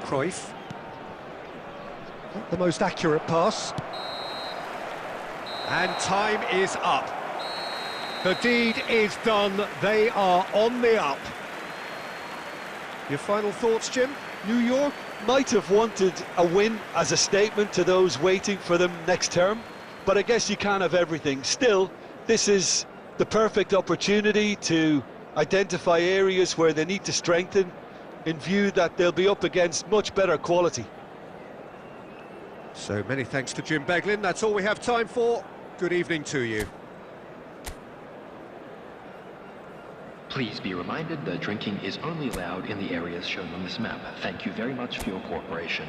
Cruyff. Not the most accurate pass. And time is up. The deed is done. They are on the up. Your final thoughts, Jim? New York might have wanted a win as a statement to those waiting for them next term, but I guess you can't have everything. Still, this is the perfect opportunity to identify areas where they need to strengthen in view that they'll be up against much better quality. So many thanks to Jim Beglin. That's all we have time for. Good evening to you. Please be reminded that drinking is only allowed in the areas shown on this map. Thank you very much for your cooperation.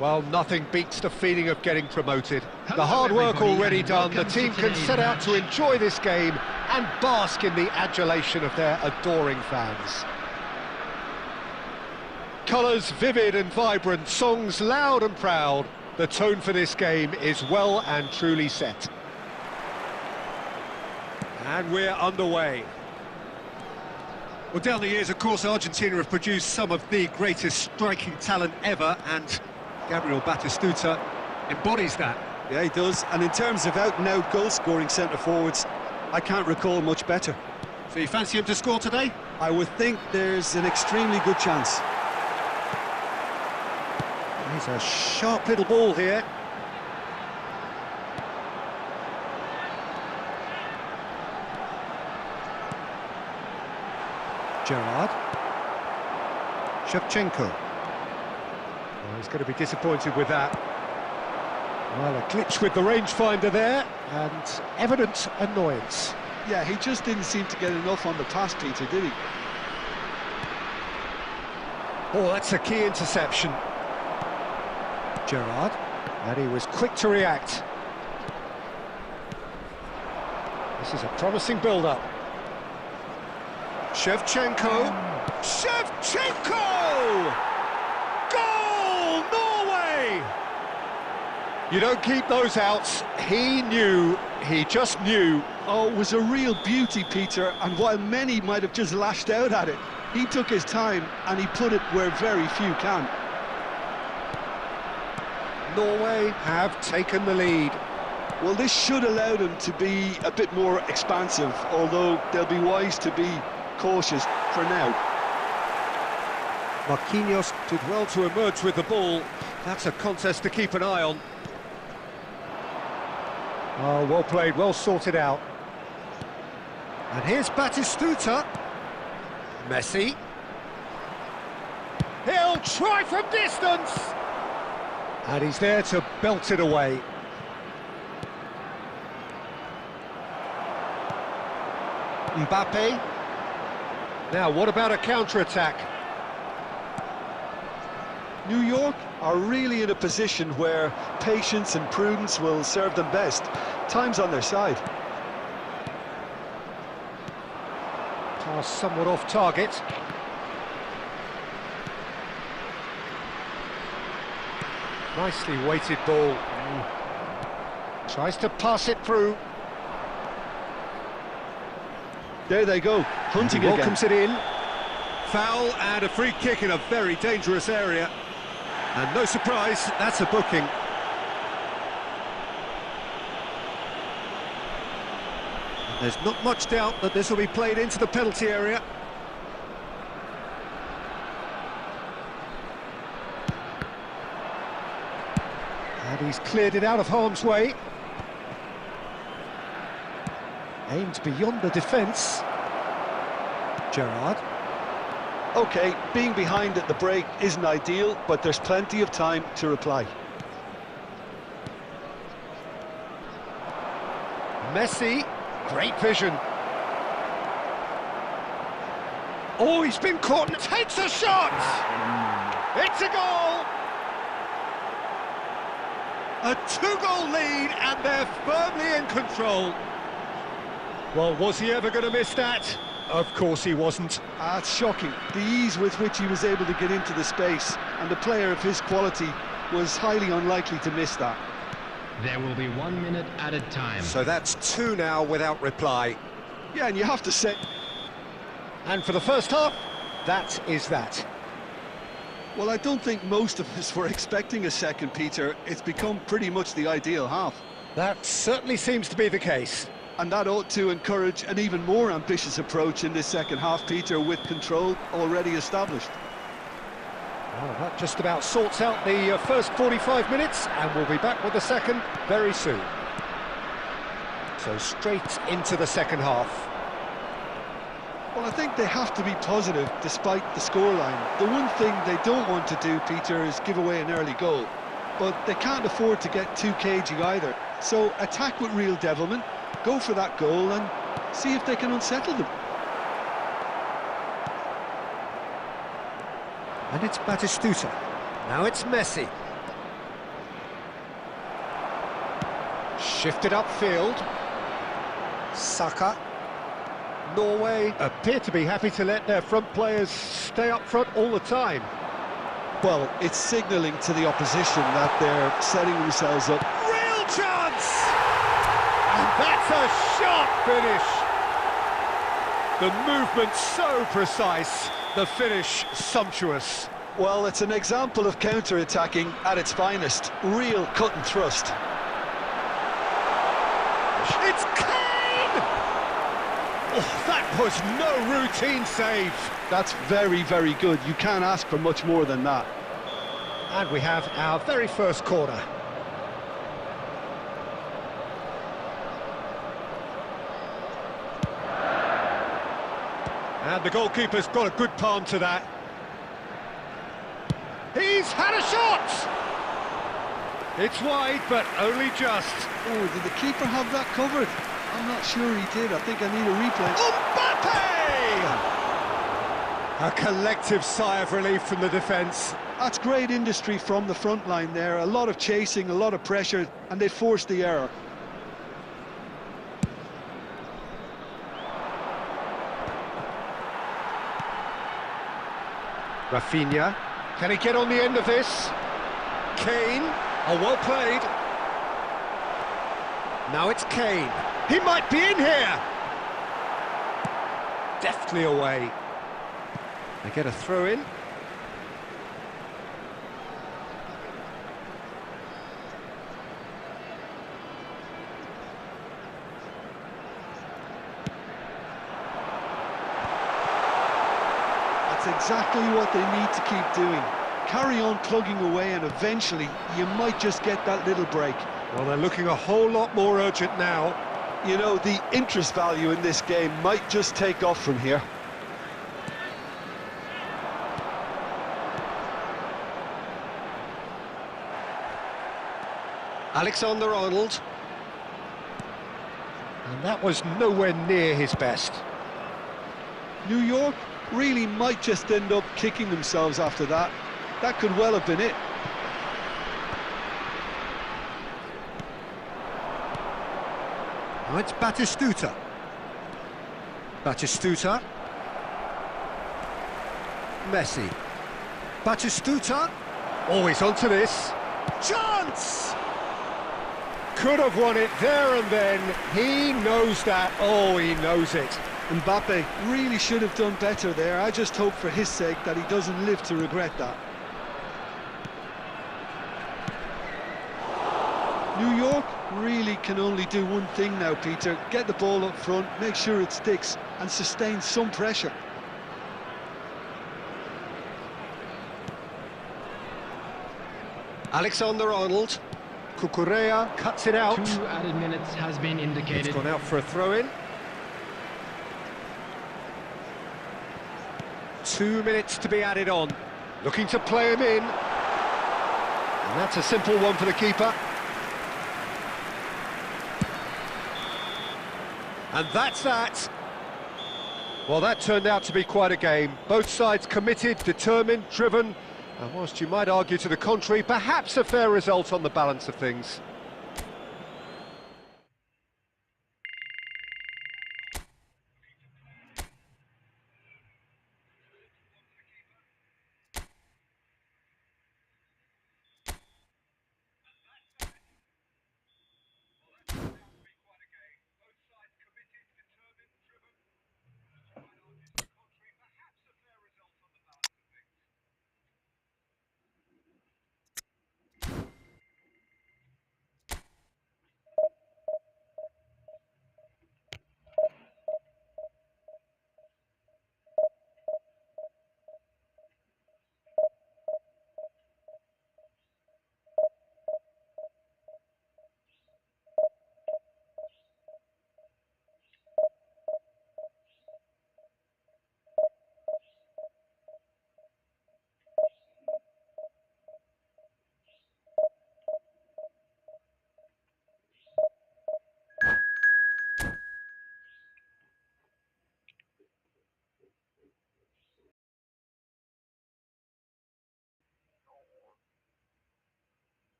Well, nothing beats the feeling of getting promoted. The Hello, hard work everybody, already and done, the welcome to team can today's set out to match. enjoy this game and bask in the adulation of their adoring fans. Colours vivid and vibrant, songs loud and proud. The tone for this game is well and truly set. And we're underway. Well, down the years, of course, Argentina have produced some of the greatest striking talent ever, and Gabriel Batistuta embodies that. Yeah, he does. And in terms of out-and-out goal-scoring centre-forwards, I can't recall much better. So you fancy him to score today? I would think there's an extremely good chance. He's a sharp little ball here. Gerrard. Shevchenko. Well, he's going to be disappointed with that. Well, a glitch with the rangefinder there, and evident annoyance. Yeah, he just didn't seem to get enough on the pass, Peter, did he? Oh, that's a key interception. Gerrard, and he was quick to react. This is a promising build-up. Shevchenko. Shevchenko! Goal! Norway! You don't keep those outs. He knew, he just knew. Oh, it was a real beauty, Peter, and while many might have just lashed out at it, he took his time and he put it where very few can. Norway have taken the lead. Well, this should allow them to be a bit more expansive, although they'll be wise to be cautious for now. Marquinhos did well to emerge with the ball. That's a contest to keep an eye on. Oh, well played, well sorted out. And here's Batistuta. Messi. He'll try from distance. And he's there to belt it away. Mbappe. Now, what about a counter-attack? New York are really in a position where patience and prudence will serve them best. Time's on their side. Pass somewhat off target. Nicely weighted ball. Tries to pass it through. There they go, hunting again. Welcomes it in. Foul and a free kick in a very dangerous area. And no surprise, that's a booking. There's not much doubt that this will be played into the penalty area. And he's cleared it out of harm's way. Aimed beyond the defence. Gerrard. OK, being behind at the break isn't ideal, but there's plenty of time to reply. Messi, great vision. Oh, he's been caught and takes a shot! It's a goal! A two-goal lead and they're firmly in control. Well, was he ever going to miss that? Of course he wasn't. It's shocking, the ease with which he was able to get into the space, and a player of his quality was highly unlikely to miss that. There will be 1 minute at a time. So that's two now without reply. Yeah, and you have to say... And for the first half, that is that. Well, I don't think most of us were expecting a second, Peter. It's become pretty much the ideal half. That certainly seems to be the case. And that ought to encourage an even more ambitious approach in this second half, Peter, with control already established. Well, that just about sorts out the first 45 minutes, and we'll be back with the second very soon. So straight into the second half. Well, I think they have to be positive despite the scoreline. The one thing they don't want to do, Peter, is give away an early goal. But they can't afford to get too cagey either. So attack with real devilment, go for that goal and see if they can unsettle them. And it's Batistuta. Now it's Messi. Shifted upfield. Saka. Norway appear to be happy to let their front players stay up front all the time. Well, it's signalling to the opposition that they're setting themselves up. Real chance! And that's a sharp finish. The movement so precise, the finish sumptuous. Well, it's an example of counter-attacking at its finest. Real cut and thrust. It's Kane! Oh, that was no routine save. That's very, very good. You can't ask for much more than that. And we have our very first corner. And the goalkeeper's got a good palm to that. He's had a shot! It's wide, but only just. Oh, did the keeper have that covered? I'm not sure he did. I think I need a replay. Mbappe! A collective sigh of relief from the defence. That's great industry from the front line there. A lot of chasing, a lot of pressure, and they forced the error. Rafinha. Can he get on the end of this? Kane. Oh, well played. Now it's Kane. He might be in here. Deftly away. They get a throw in. That's exactly what they need to keep doing. Carry on plugging away and eventually you might just get that little break. Well, they're looking a whole lot more urgent now. You know, the interest value in this game might just take off from here. Alexander-Arnold. And that was nowhere near his best. New York really might just end up kicking themselves after that. That could well have been it. Now it's Batistuta. Batistuta. Messi. Batistuta. Oh, he's onto this. Chance! Could have won it there and then. He knows that. Oh, he knows it. Mbappe really should have done better there. I just hope for his sake that he doesn't live to regret that. New York really can only do one thing now, Peter. Get the ball up front, make sure it sticks, and sustain some pressure. Alexander-Arnold. Cucurella cuts it out. 2 added minutes has been indicated. It's gone out for a throw-in. 2 minutes to be added on. Looking to play him in. And that's a simple one for the keeper. And that's that. Well, that turned out to be quite a game. Both sides committed, determined, driven. And whilst you might argue to the contrary, perhaps a fair result on the balance of things.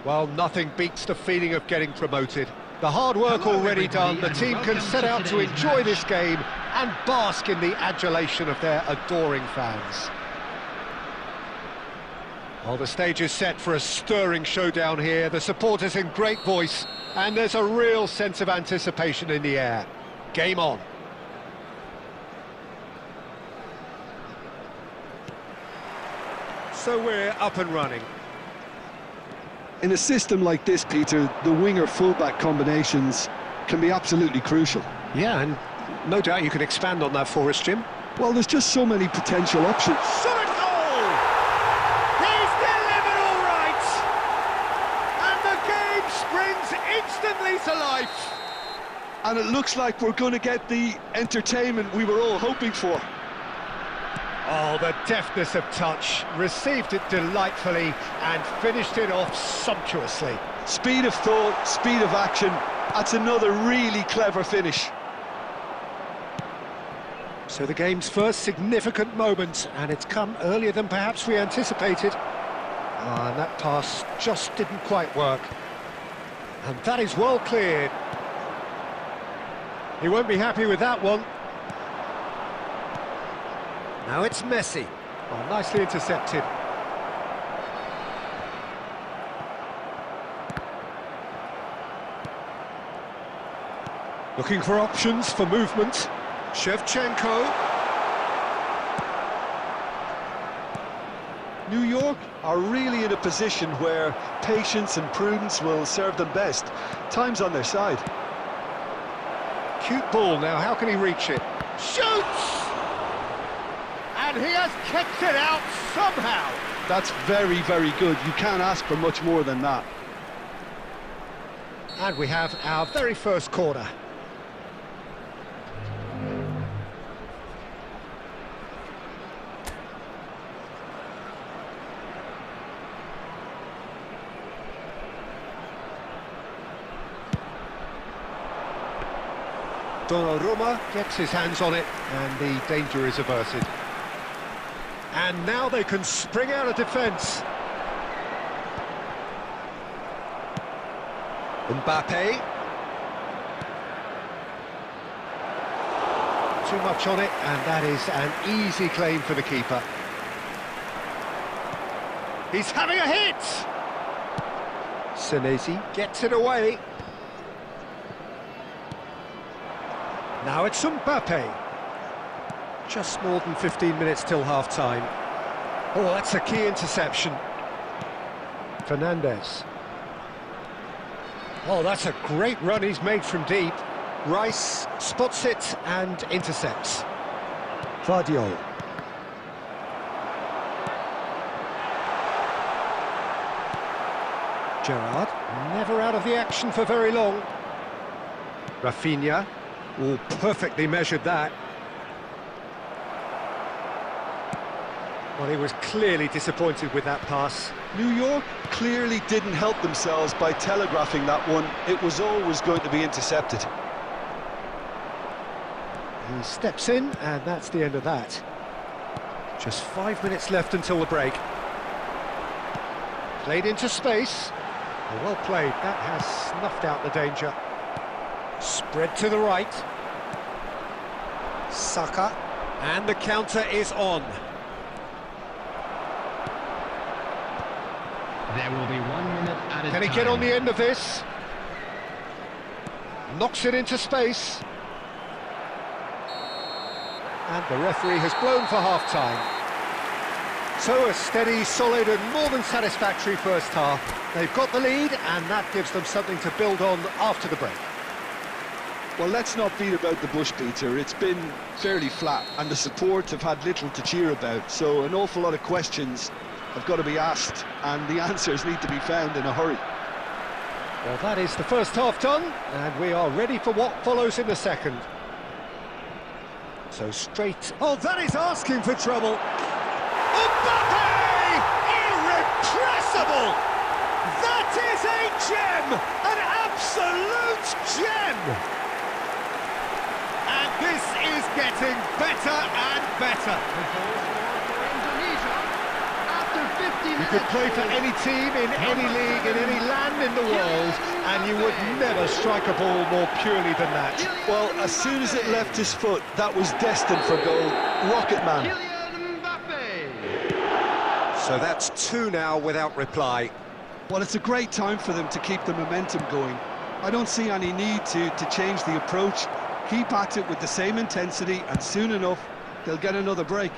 Well, nothing beats the feeling of getting promoted. The hard work already done, the team can set out to enjoy this game and bask in the adulation of their adoring fans. Well, the stage is set for a stirring showdown here. The supporters in great voice, and there's a real sense of anticipation in the air. Game on. So we're up and running. In a system like this, Peter, the winger-fullback combinations can be absolutely crucial. Yeah, and no doubt you can expand on that for us, Jim. Well, there's just so many potential options. Shot at goal! He's delivered all right! And the game springs instantly to life! And it looks like we're going to get the entertainment we were all hoping for. Oh, the deftness of touch, received it delightfully and finished it off sumptuously. Speed of thought, speed of action, that's another really clever finish. So the game's first significant moment, and it's come earlier than perhaps we anticipated. And that pass just didn't quite work. And that is well cleared. He won't be happy with that one. Now it's Messi. Well, nicely intercepted. Looking for options for movement. Shevchenko. New York are really in a position where patience and prudence will serve them best. Time's on their side. Cute ball now, how can he reach it? Shoots! And he has kept it out somehow. That's very, very good. You can't ask for much more than that. And we have our very first corner. Donnarumma gets his hands on it, and the danger is averted. And now they can spring out of defence. Mbappe. Too much on it, and that is an easy claim for the keeper. He's having a hit! Senesi gets it away. Now it's Mbappe. Just more than 15 minutes till half-time. Oh, that's a key interception. Fernandez. Oh, that's a great run he's made from deep. Rice spots it and intercepts. Vardiol. Gerrard, never out of the action for very long. Rafinha. Oh, perfectly measured that. Well, he was clearly disappointed with that pass. New York clearly didn't help themselves by telegraphing that one. It was always going to be intercepted. He steps in, and that's the end of that. Just 5 minutes left until the break. Played into space. Oh, well played. That has snuffed out the danger. Spread to the right. Saka. And the counter is on. There will be 1 minute at a time. Can he get on the end of this? Knocks it into space. And the referee has blown for half-time. So a steady, solid and more than satisfactory first half. They've got the lead, and that gives them something to build on after the break. Well, let's not beat about the bush, Peter. It's been fairly flat, and the support have had little to cheer about, so an awful lot of questions have got to be asked, and the answers need to be found in a hurry. Well, that is the first half done, and we are ready for what follows in the second. So straight... Oh, that is asking for trouble! Mbappe! Irrepressible! That is a gem! An absolute gem! And this is getting better and better. Indonesia after 50 You minutes. could play for any team in any league, in any land in the world, and you would never strike a ball more purely than that. Well, as soon as it left his foot, that was destined for goal. Rocket man. Kylian Mbappe. So that's 2 now without reply. Well, it's a great time for them to keep the momentum going. I don't see any need to change the approach. Keep at it with the same intensity, and soon enough, they'll get another break.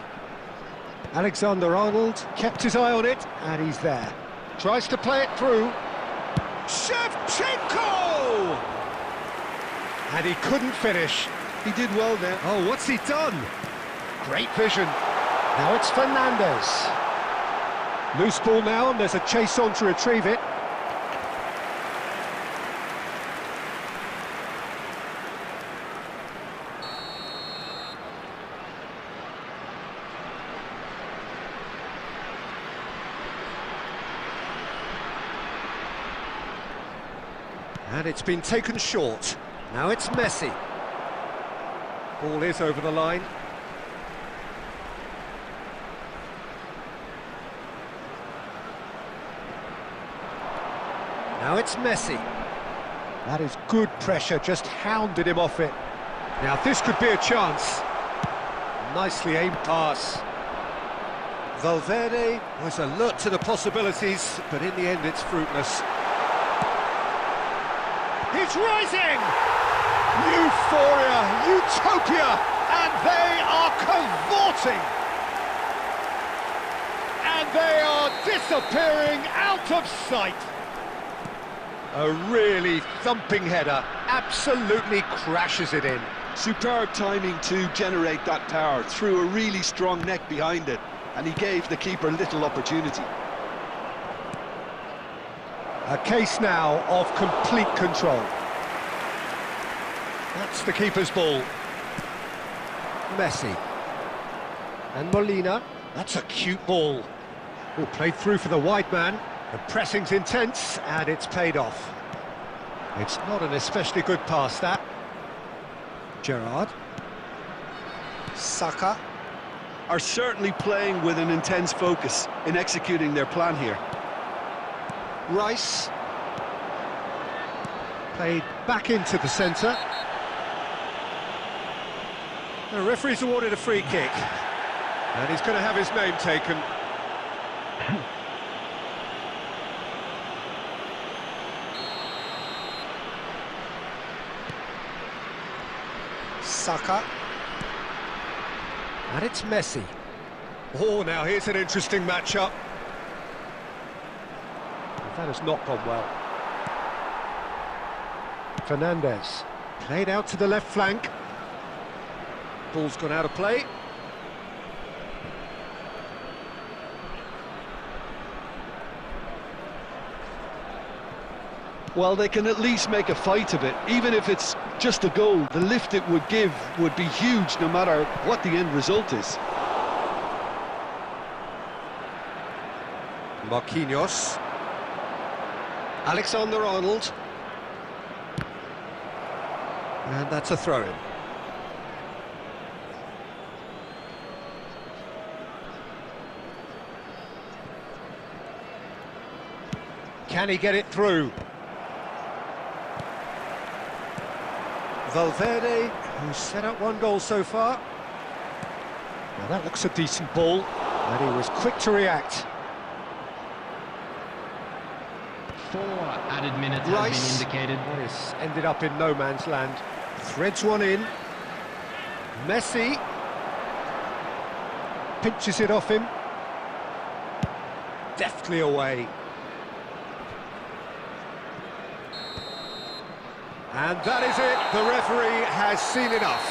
Alexander-Arnold kept his eye on it, and he's there. Tries to play it through. Shevchenko! And he couldn't finish. He did well there. Oh, what's he done? Great vision. Now it's Fernandez. Loose ball now, and there's a chase on to retrieve it. And it's been taken short. Now it's Messi. Ball is over the line. Now it's Messi. That is good pressure, just hounded him off it. Now this could be a chance. Nicely aimed pass. Valverde was alert to the possibilities, but in the end it's fruitless. He's rising! Euphoria, utopia, and they are cavorting! And they are disappearing out of sight! A really thumping header, absolutely crashes it in. Superb timing to generate that power through a really strong neck behind it, and he gave the keeper little opportunity. A case now of complete control. That's the keeper's ball. Messi. And Molina. That's a cute ball. Oh, played through for the wide man. The pressing's intense, and it's paid off. It's not an especially good pass, that. Gerrard. Saka. Are certainly playing with an intense focus in executing their plan here. Rice. Played back into the centre. The referee's awarded a free kick. And he's going to have his name taken. Saka. And it's Messi. Oh, now here's an interesting matchup. That has not gone well. Fernandez. Played out to the left flank. Ball's gone out of play. Well, they can at least make a fight of it. Even if it's just a goal, the lift it would give would be huge no matter what the end result is. Marquinhos. Alexander-Arnold. And that's a throw-in. Can he get it through? Valverde, who's set up one goal so far. Now that looks a decent ball, and he was quick to react. 4 added minutes Rice. have been indicated. That has ended up in no man's land. Threads one in. Messi. Pinches it off him. Deftly away. And that is it. The referee has seen enough.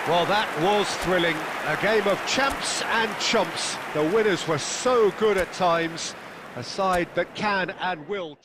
Well, that was thrilling. A game of champs and chumps. The winners were so good at times. A side that can and will.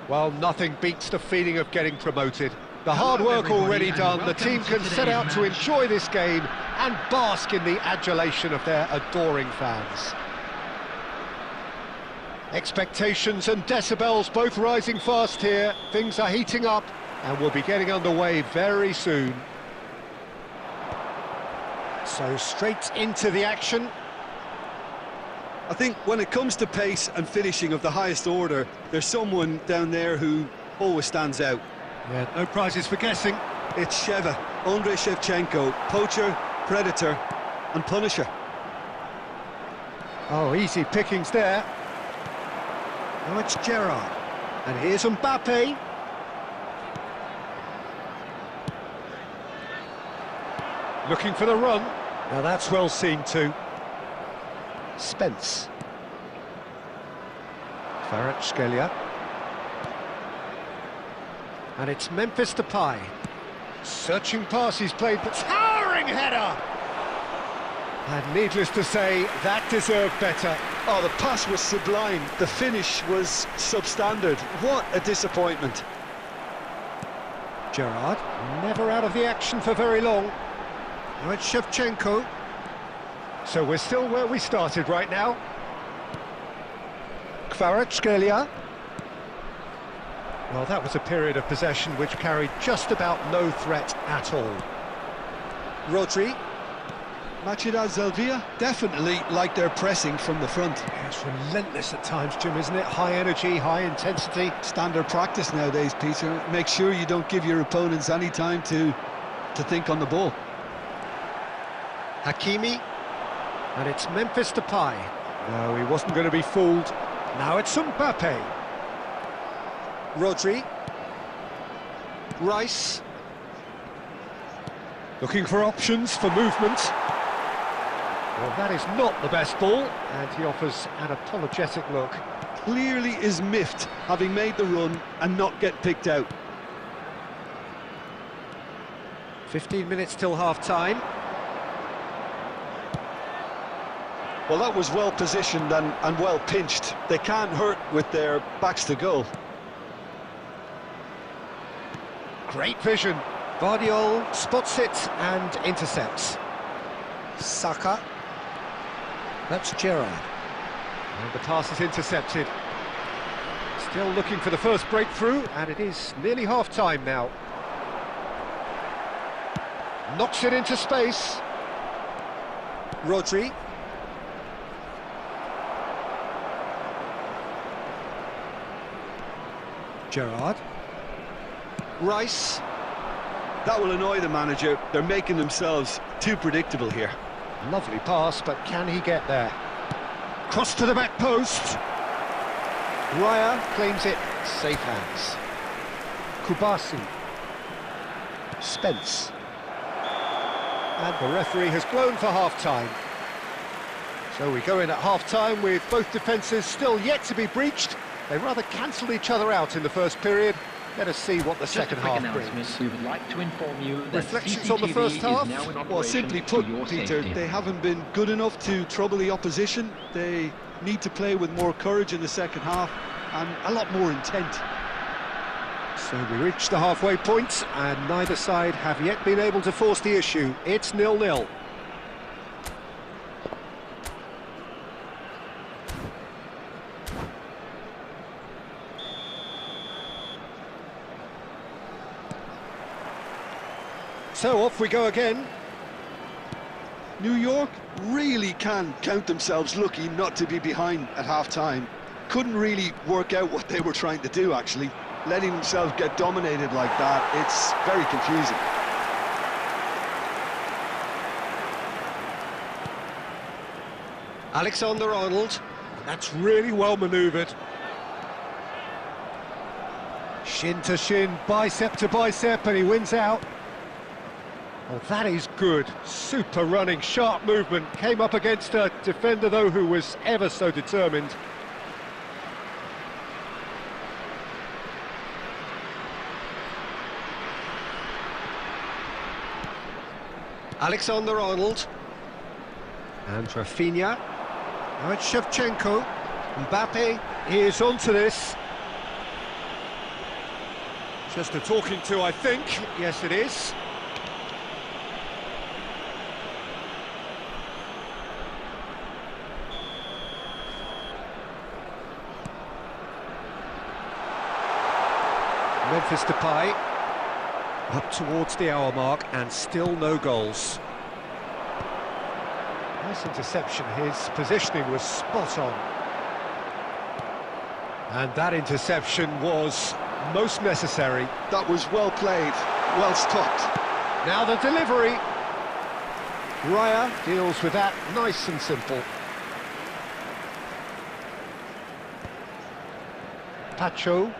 Well, nothing beats the feeling of getting promoted. The hard work already done, the team can set out to enjoy this game and bask in the adulation of their adoring fans. Expectations and decibels both rising fast here. Things are heating up and we'll be getting underway very soon. So straight into the action. I think when it comes to pace and finishing of the highest order, there's someone down there who always stands out. Yeah, no prizes for guessing. It's Sheva, Andrei Shevchenko, poacher, predator and punisher. Oh, easy pickings there. Now it's Gerrard. And here's Mbappe. Looking for the run. Now that's well seen too. Spence. Kvaratskhelia. And it's Memphis Depay. Searching pass, he's played the towering header! And needless to say, that deserved better. Oh, the pass was sublime. The finish was substandard. What a disappointment. Gerrard, never out of the action for very long. Now it's Shevchenko. So we're still where we started right now. Kvaratskhelia. Well, that was a period of possession which carried just about no threat at all. Rodri. Machida Zelvia definitely like their pressing from the front. Yeah, it's relentless at times, Jim, isn't it? High energy, high intensity. Standard practice nowadays, Peter. Make sure you don't give your opponents any time to think on the ball. Hakimi. And it's Memphis Depay. No, he wasn't going to be fooled. Now it's Mbappe. Rodri. Rice. Looking for options for movement. Well, that is not the best ball, and he offers an apologetic look. Clearly is miffed, having made the run and not get picked out. 15 minutes till half-time. Well, that was well positioned and well pinched. They can't hurt with their backs to goal. Great vision. Vardiol spots it and intercepts. Saka. That's Gerrard. And the pass is intercepted. Still looking for the first breakthrough, and it is nearly half-time now. Knocks it into space. Rodri. Gerrard. Rice. That will annoy the manager. They're making themselves too predictable here. Lovely pass, but can he get there? Cross to the back post. Raya claims it. Safe hands. Kubasi. Spence. And the referee has blown for half-time. So we go in at half-time with both defences still yet to be breached. They rather cancelled each other out in the first period. Let us see what the second half brings. We would like to inform you that Reflections on the first half? Well, simply put, Peter, they haven't been good enough to trouble the opposition. They need to play with more courage in the second half and a lot more intent. So we reach the halfway point, and neither side have yet been able to force the issue. It's 0-0. So off we go again. New York really can count themselves lucky not to be behind at half-time. Couldn't really work out what they were trying to do, actually. Letting themselves get dominated like that, it's very confusing. Alexander-Arnold. That's really well manoeuvred. Shin to shin, bicep to bicep, and he wins out. Well, that is good. Super running, sharp movement. Came up against a defender, though, who was ever so determined. Alexander-Arnold. And Rafinha. Now it's Shevchenko. Mbappe is onto this. Just a talking to, I think. Yes, it is. Memphis Depay up towards the hour mark and still no goals. Nice interception. His positioning was spot on. And that interception was most necessary. That was well played, well stopped. Now the delivery. Raya deals with that nice and simple. Pacho.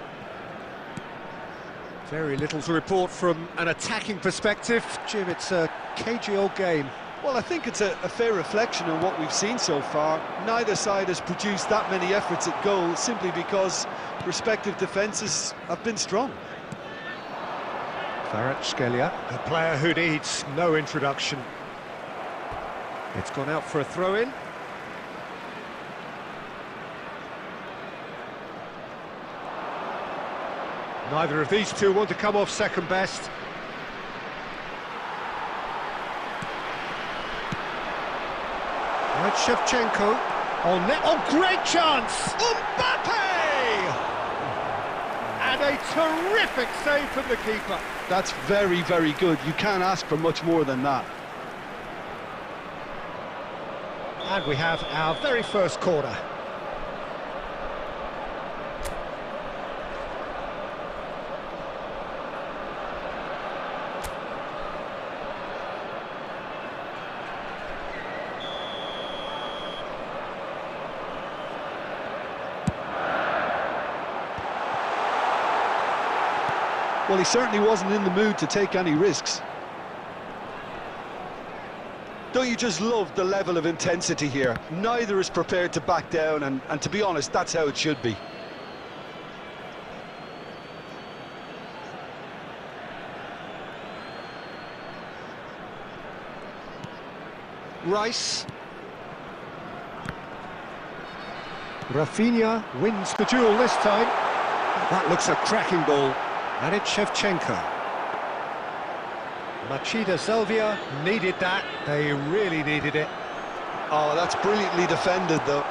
Very little to report from an attacking perspective. Jim, it's a cagey old game. Well, I think it's a fair reflection on what we've seen so far. Neither side has produced that many efforts at goal simply because respective defences have been strong. Kvaratskhelia, a player who needs no introduction. It's gone out for a throw-in. Neither of these two want to come off second best. Right, Shevchenko on net. Oh, great chance! Mbappe! And a terrific save from the keeper. That's very, very good. You can't ask for much more than that. And we have our very first corner. Well, he certainly wasn't in the mood to take any risks. Don't you just love the level of intensity here? Neither is prepared to back down, and to be honest, that's how it should be. Rice. Rafinha wins the duel this time. That looks a cracking ball. And it's Shevchenko. Machida Selvia needed that. They really needed it. Oh, that's brilliantly defended, though.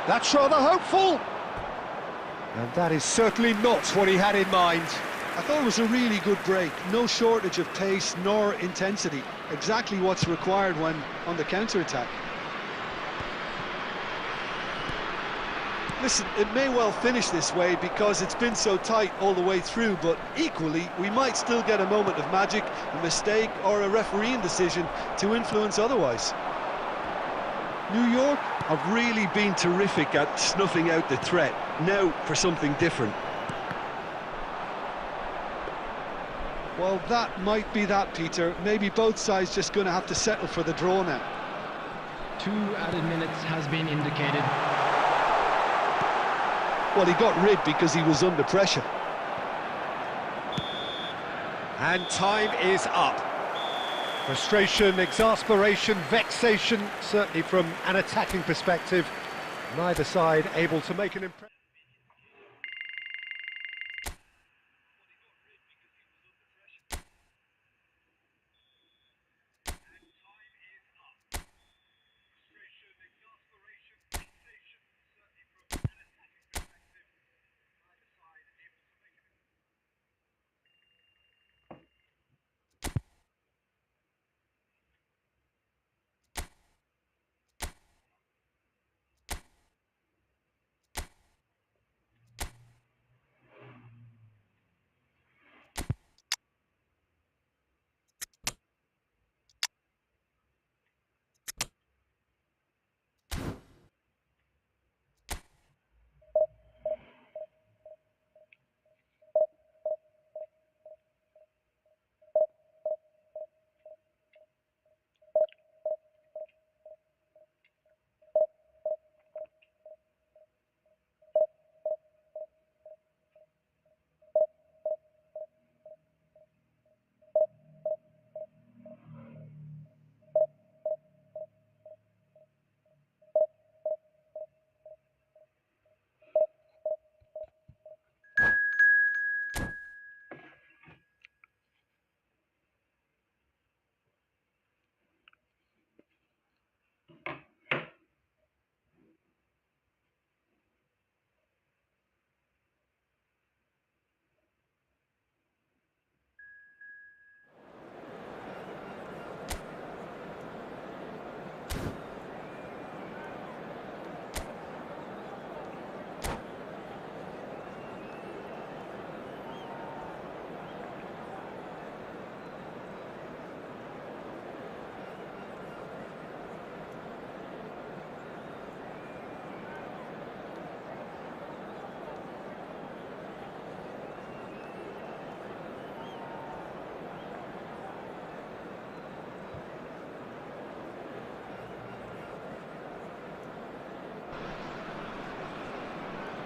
That's rather hopeful. And that is certainly not what he had in mind. I thought it was a really good break. No shortage of pace nor intensity. Exactly what's required when on the counter-attack. Listen, it may well finish this way because it's been so tight all the way through, but equally, we might still get a moment of magic, a mistake, or a refereeing decision to influence otherwise. New York have really been terrific at snuffing out the threat. Now for something different. Well, that might be that, Peter. Maybe both sides just going to have to settle for the draw now. 2 added minutes has been indicated. Well, he got rid because he was under pressure. And time is up. Frustration, exasperation, vexation, certainly from an attacking perspective. Neither side able to make an impression.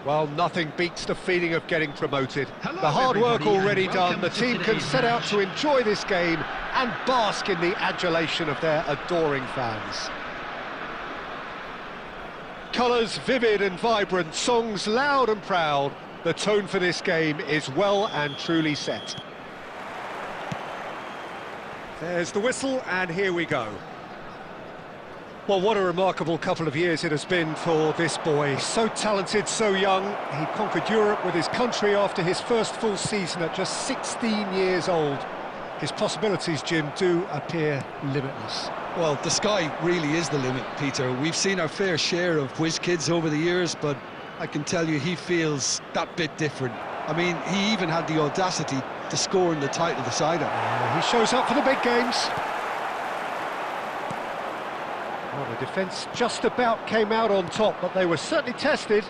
Well, nothing beats the feeling of getting promoted. Hello, The hard work everybody, already and done, welcome the to team can today's set out match. to enjoy this game and bask in the adulation of their adoring fans. Colours vivid and vibrant, songs loud and proud. The tone for this game is well and truly set. There's the whistle, and here we go. Well, what a remarkable couple of years it has been for this boy. So talented, so young. He conquered Europe with his country after his first full season at just 16 years old. His possibilities, Jim, do appear limitless. Well, the sky really is the limit, Peter. We've seen our fair share of whiz kids over the years, but I can tell you he feels that bit different. I mean, he even had the audacity to score in the title decider. He shows up for the big games. Well, the defence just about came out on top, but they were certainly tested.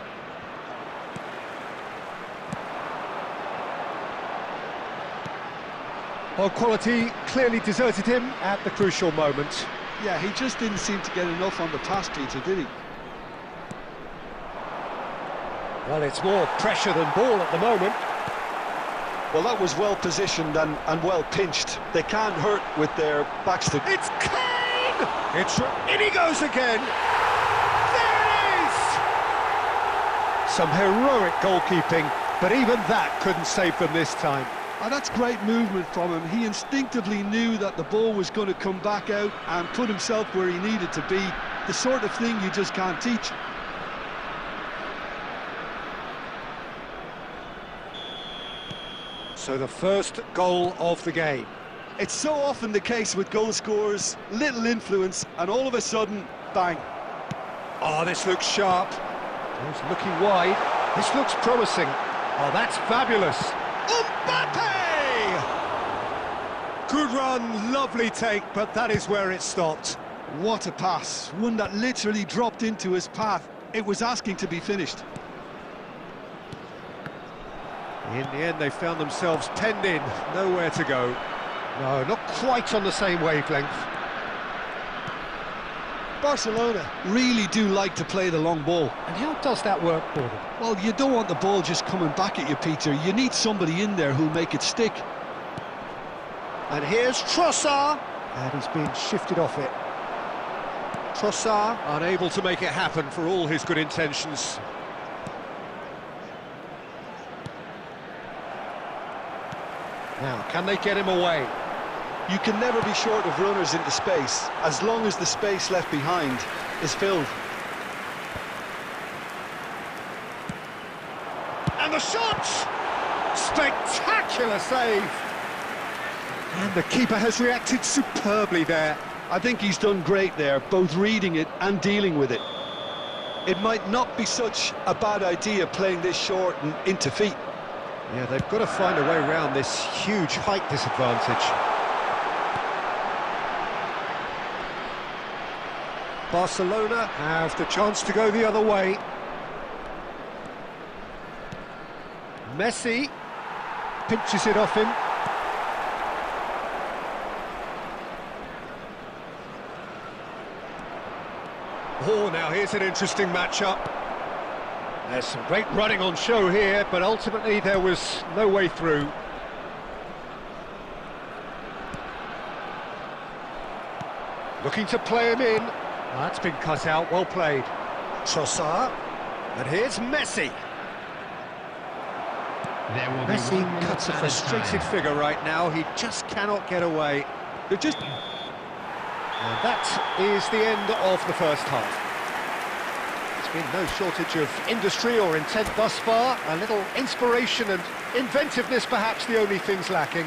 Well, quality clearly deserted him at the crucial moment. Yeah, he just didn't seem to get enough on the pass, Peter, did he? Well, it's more pressure than ball at the moment. Well, that was well positioned and well pinched. They can't hurt with their backs to... It's Kane! In he goes again! There it is! Some heroic goalkeeping, but even that couldn't save them this time. And that's great movement from him. He instinctively knew that the ball was going to come back out and put himself where he needed to be. The sort of thing you just can't teach. So the first goal of the game. It's so often the case with goal scorers, little influence, and all of a sudden, bang. Oh, this looks sharp. He's looking wide. This looks promising. Oh, that's fabulous. Mbappe! Good run, lovely take, but that is where it stopped. What a pass, one that literally dropped into his path. It was asking to be finished. In the end, they found themselves penned in, nowhere to go. No, not quite on the same wavelength. Barcelona really do like to play the long ball. And how does that work for them? Well, you don't want the ball just coming back at you, Peter. You need somebody in there who'll make it stick. And here's Trossard, and he's being shifted off it. Trossard unable to make it happen for all his good intentions. Now, can they get him away? You can never be short of runners into space, as long as the space left behind is filled. And the shot! Spectacular save! And the keeper has reacted superbly there. I think he's done great there, both reading it and dealing with it. It might not be such a bad idea playing this short and into feet. Yeah, they've got to find a way around this huge height disadvantage. Barcelona have the chance to go the other way. Messi pinches it off him. Oh, now here's an interesting matchup. There's some great running on show here, but ultimately there was no way through. Looking to play him in. Oh, that's been cut out, well played. Trossard, and here's Messi. Messi cuts a frustrated figure right now, he just cannot get away. They're just... And that is the end of the first half. There's been no shortage of industry or intent thus far. A little inspiration and inventiveness, perhaps the only things lacking.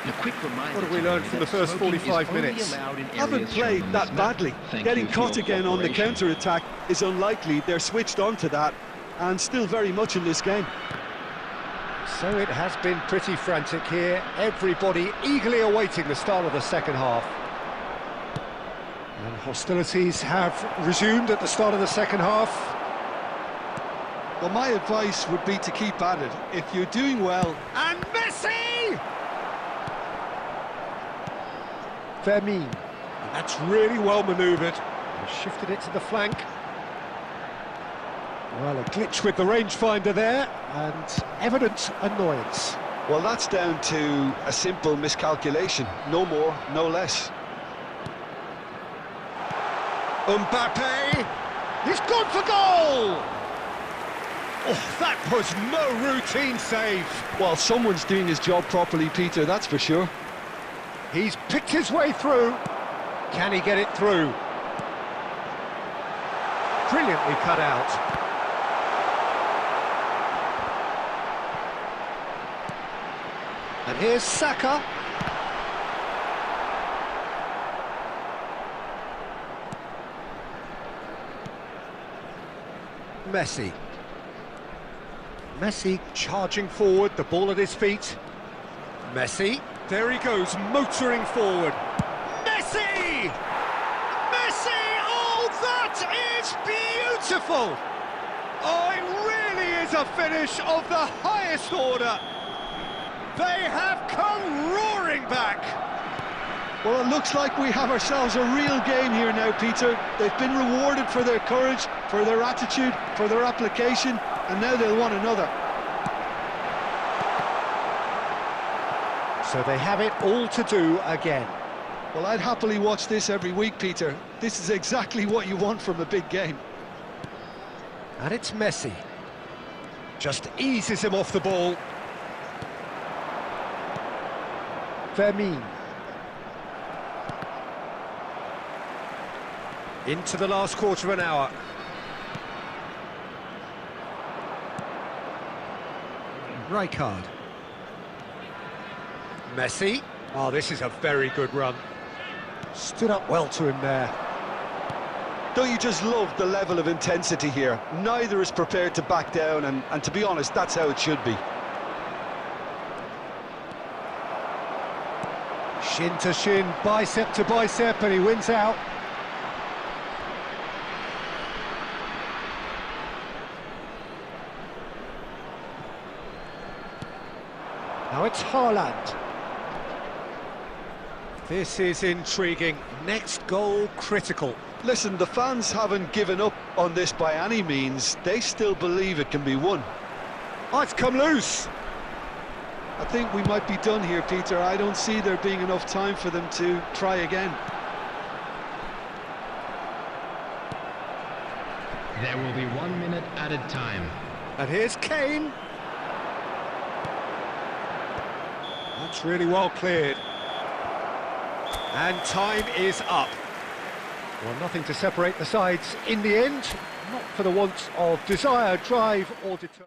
A quick reminder. What have we learned from the first 45 minutes? haven't played that badly. Getting caught again on the counter-attack is unlikely. They're switched on to that and still very much in this game. So it has been pretty frantic here. Everybody eagerly awaiting the start of the second half. And hostilities have resumed at the start of the second half. Well, my advice would be to keep at it. If you're doing well... And Messi! Fermin. That's really well manoeuvred. He shifted it to the flank. Well, a glitch with the rangefinder there, and evident annoyance. Well, that's down to a simple miscalculation. No more, no less. Mbappe, he's gone for goal! Oh, that was no routine save. Well, someone's doing his job properly, Peter, that's for sure. He's picked his way through. Can he get it through? Brilliantly cut out. And here's Saka. Messi. Messi charging forward, the ball at his feet. Messi, there he goes, motoring forward. Messi! Messi! Oh, that is beautiful! Oh, it really is a finish of the highest order. They have come roaring back. Well, it looks like we have ourselves a real game here now, Peter. They've been rewarded for their courage, for their attitude, for their application, and now they'll want another. So they have it all to do again. Well, I'd happily watch this every week, Peter. This is exactly what you want from a big game. And it's Messi. Just eases him off the ball. Vermeer. Into the last quarter of an hour. Rijkaard. Messi. Oh, this is a very good run. Stood up well to him there. Don't you just love the level of intensity here? Neither is prepared to back down, and to be honest, that's how it should be. Shin to shin, bicep to bicep, and he wins out. Now it's Haaland. This is intriguing. Next goal critical. Listen, the fans haven't given up on this by any means. They still believe it can be won. Oh, it's come loose. I think we might be done here, Peter. I don't see there being enough time for them to try again. There will be 1 minute added time. And here's Kane. That's really well cleared. And time is up. Well, nothing to separate the sides in the end, not for the want of desire, drive or determination.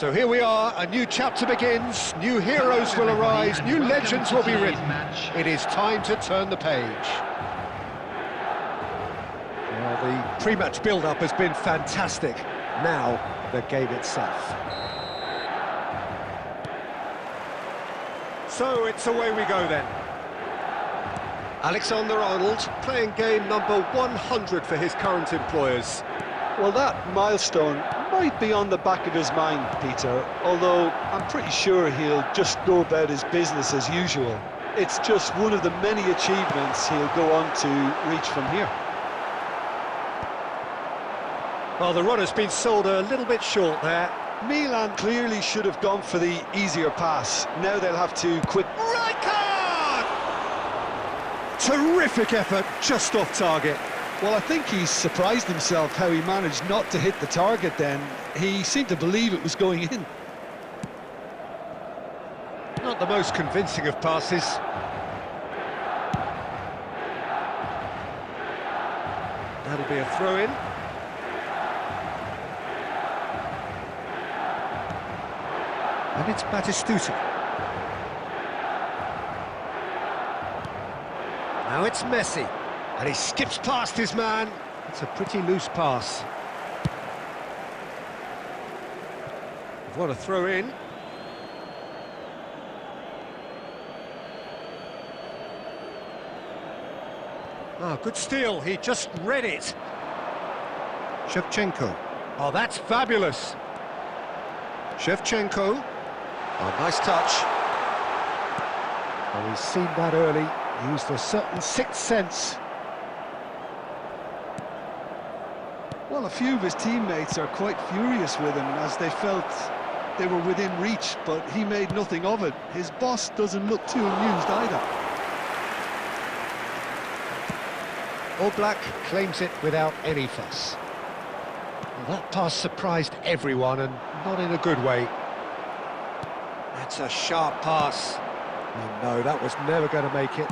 So here we are, a new chapter begins, new heroes will arise, new legends will be written. It is time to turn the page. Well, the pre-match build-up has been fantastic. Now, the game itself. So it's away we go then. Alexander-Arnold playing game number 100 for his current employers. Well, that milestone might be on the back of his mind, Peter, although I'm pretty sure he'll just go about his business as usual. It's just one of the many achievements he'll go on to reach from here. Well, the runner's been sold a little bit short there. Milan clearly should have gone for the easier pass. Now they'll have to quit. Rijkaard! Terrific effort, just off target. Well, I think he's surprised himself how he managed not to hit the target then. He seemed to believe it was going in. Not the most convincing of passes. That'll be a throw-in. And it's Batistuta. Now it's Messi. And he skips past his man. It's a pretty loose pass. What a throw in. Ah, good steal. He just read it. Shevchenko. Oh, that's fabulous. Shevchenko. Oh, nice touch. Oh, he's seen that early. Used a certain sixth sense. Well, a few of his teammates are quite furious with him as they felt they were within reach, but he made nothing of it. His boss doesn't look too amused either. Oblak claims it without any fuss. Well, that pass surprised everyone, and not in a good way. That's a sharp pass. Oh no, that was never going to make it.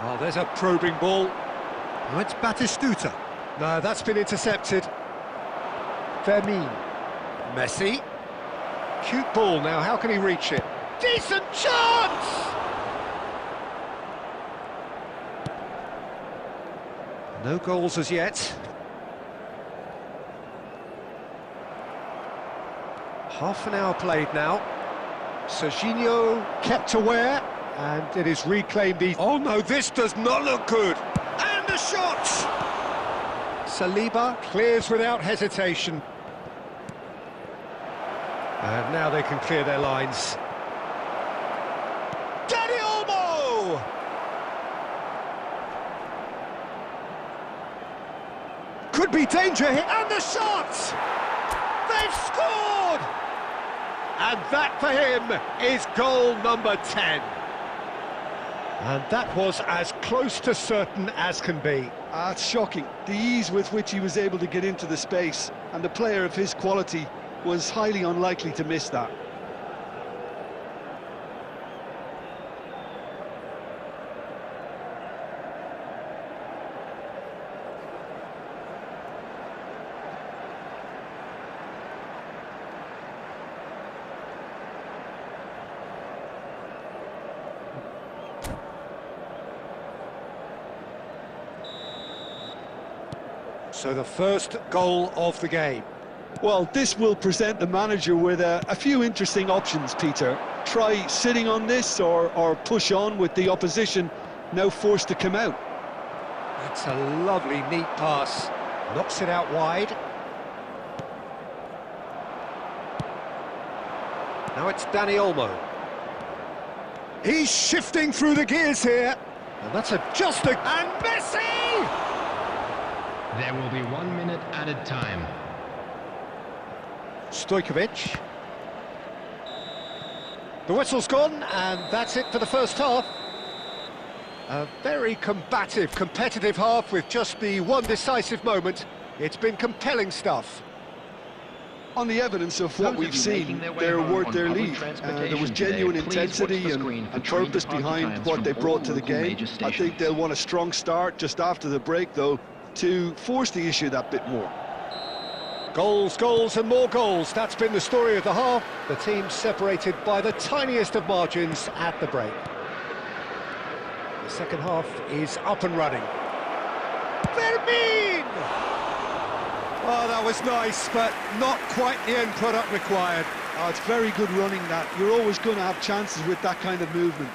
Oh, there's a probing ball. Oh, it's Batistuta. No, that's been intercepted. Fermin. Messi. Cute ball now, how can he reach it? Decent chance! No goals as yet. Half an hour played now. Serginho kept aware, and it is reclaimed. Oh no, this does not look good. And a shot! Saliba clears without hesitation. And now they can clear their lines. Dani Olmo! Could be danger here, and the shot! They've scored! And that for him is goal number 10. And that was as close to certain as can be. It's shocking, the ease with which he was able to get into the space, and a player of his quality was highly unlikely to miss that. So the first goal of the game. Well, this will present the manager with a few interesting options, Peter. Try sitting on this or push on with the opposition now forced to come out. That's a lovely, neat pass. Knocks it out wide. Now it's Dani Olmo. He's shifting through the gears here. And that's just a... And Messi! There will be 1 minute added time. Stojkovic. The whistle's gone, and that's it for the first half. A very combative, competitive half with just the one decisive moment. It's been compelling stuff. On the evidence of what we've seen, they're worth their lead. There was genuine intensity and purpose behind what they brought to the game. I think they'll want a strong start just after the break, though, to force the issue that bit more. Goals, goals and more goals. That's been the story of the half. The team separated by the tiniest of margins at the break. The second half is up and running. Fermin! Oh, that was nice, but not quite the end product required. Oh, it's very good running that. You're always going to have chances with that kind of movement.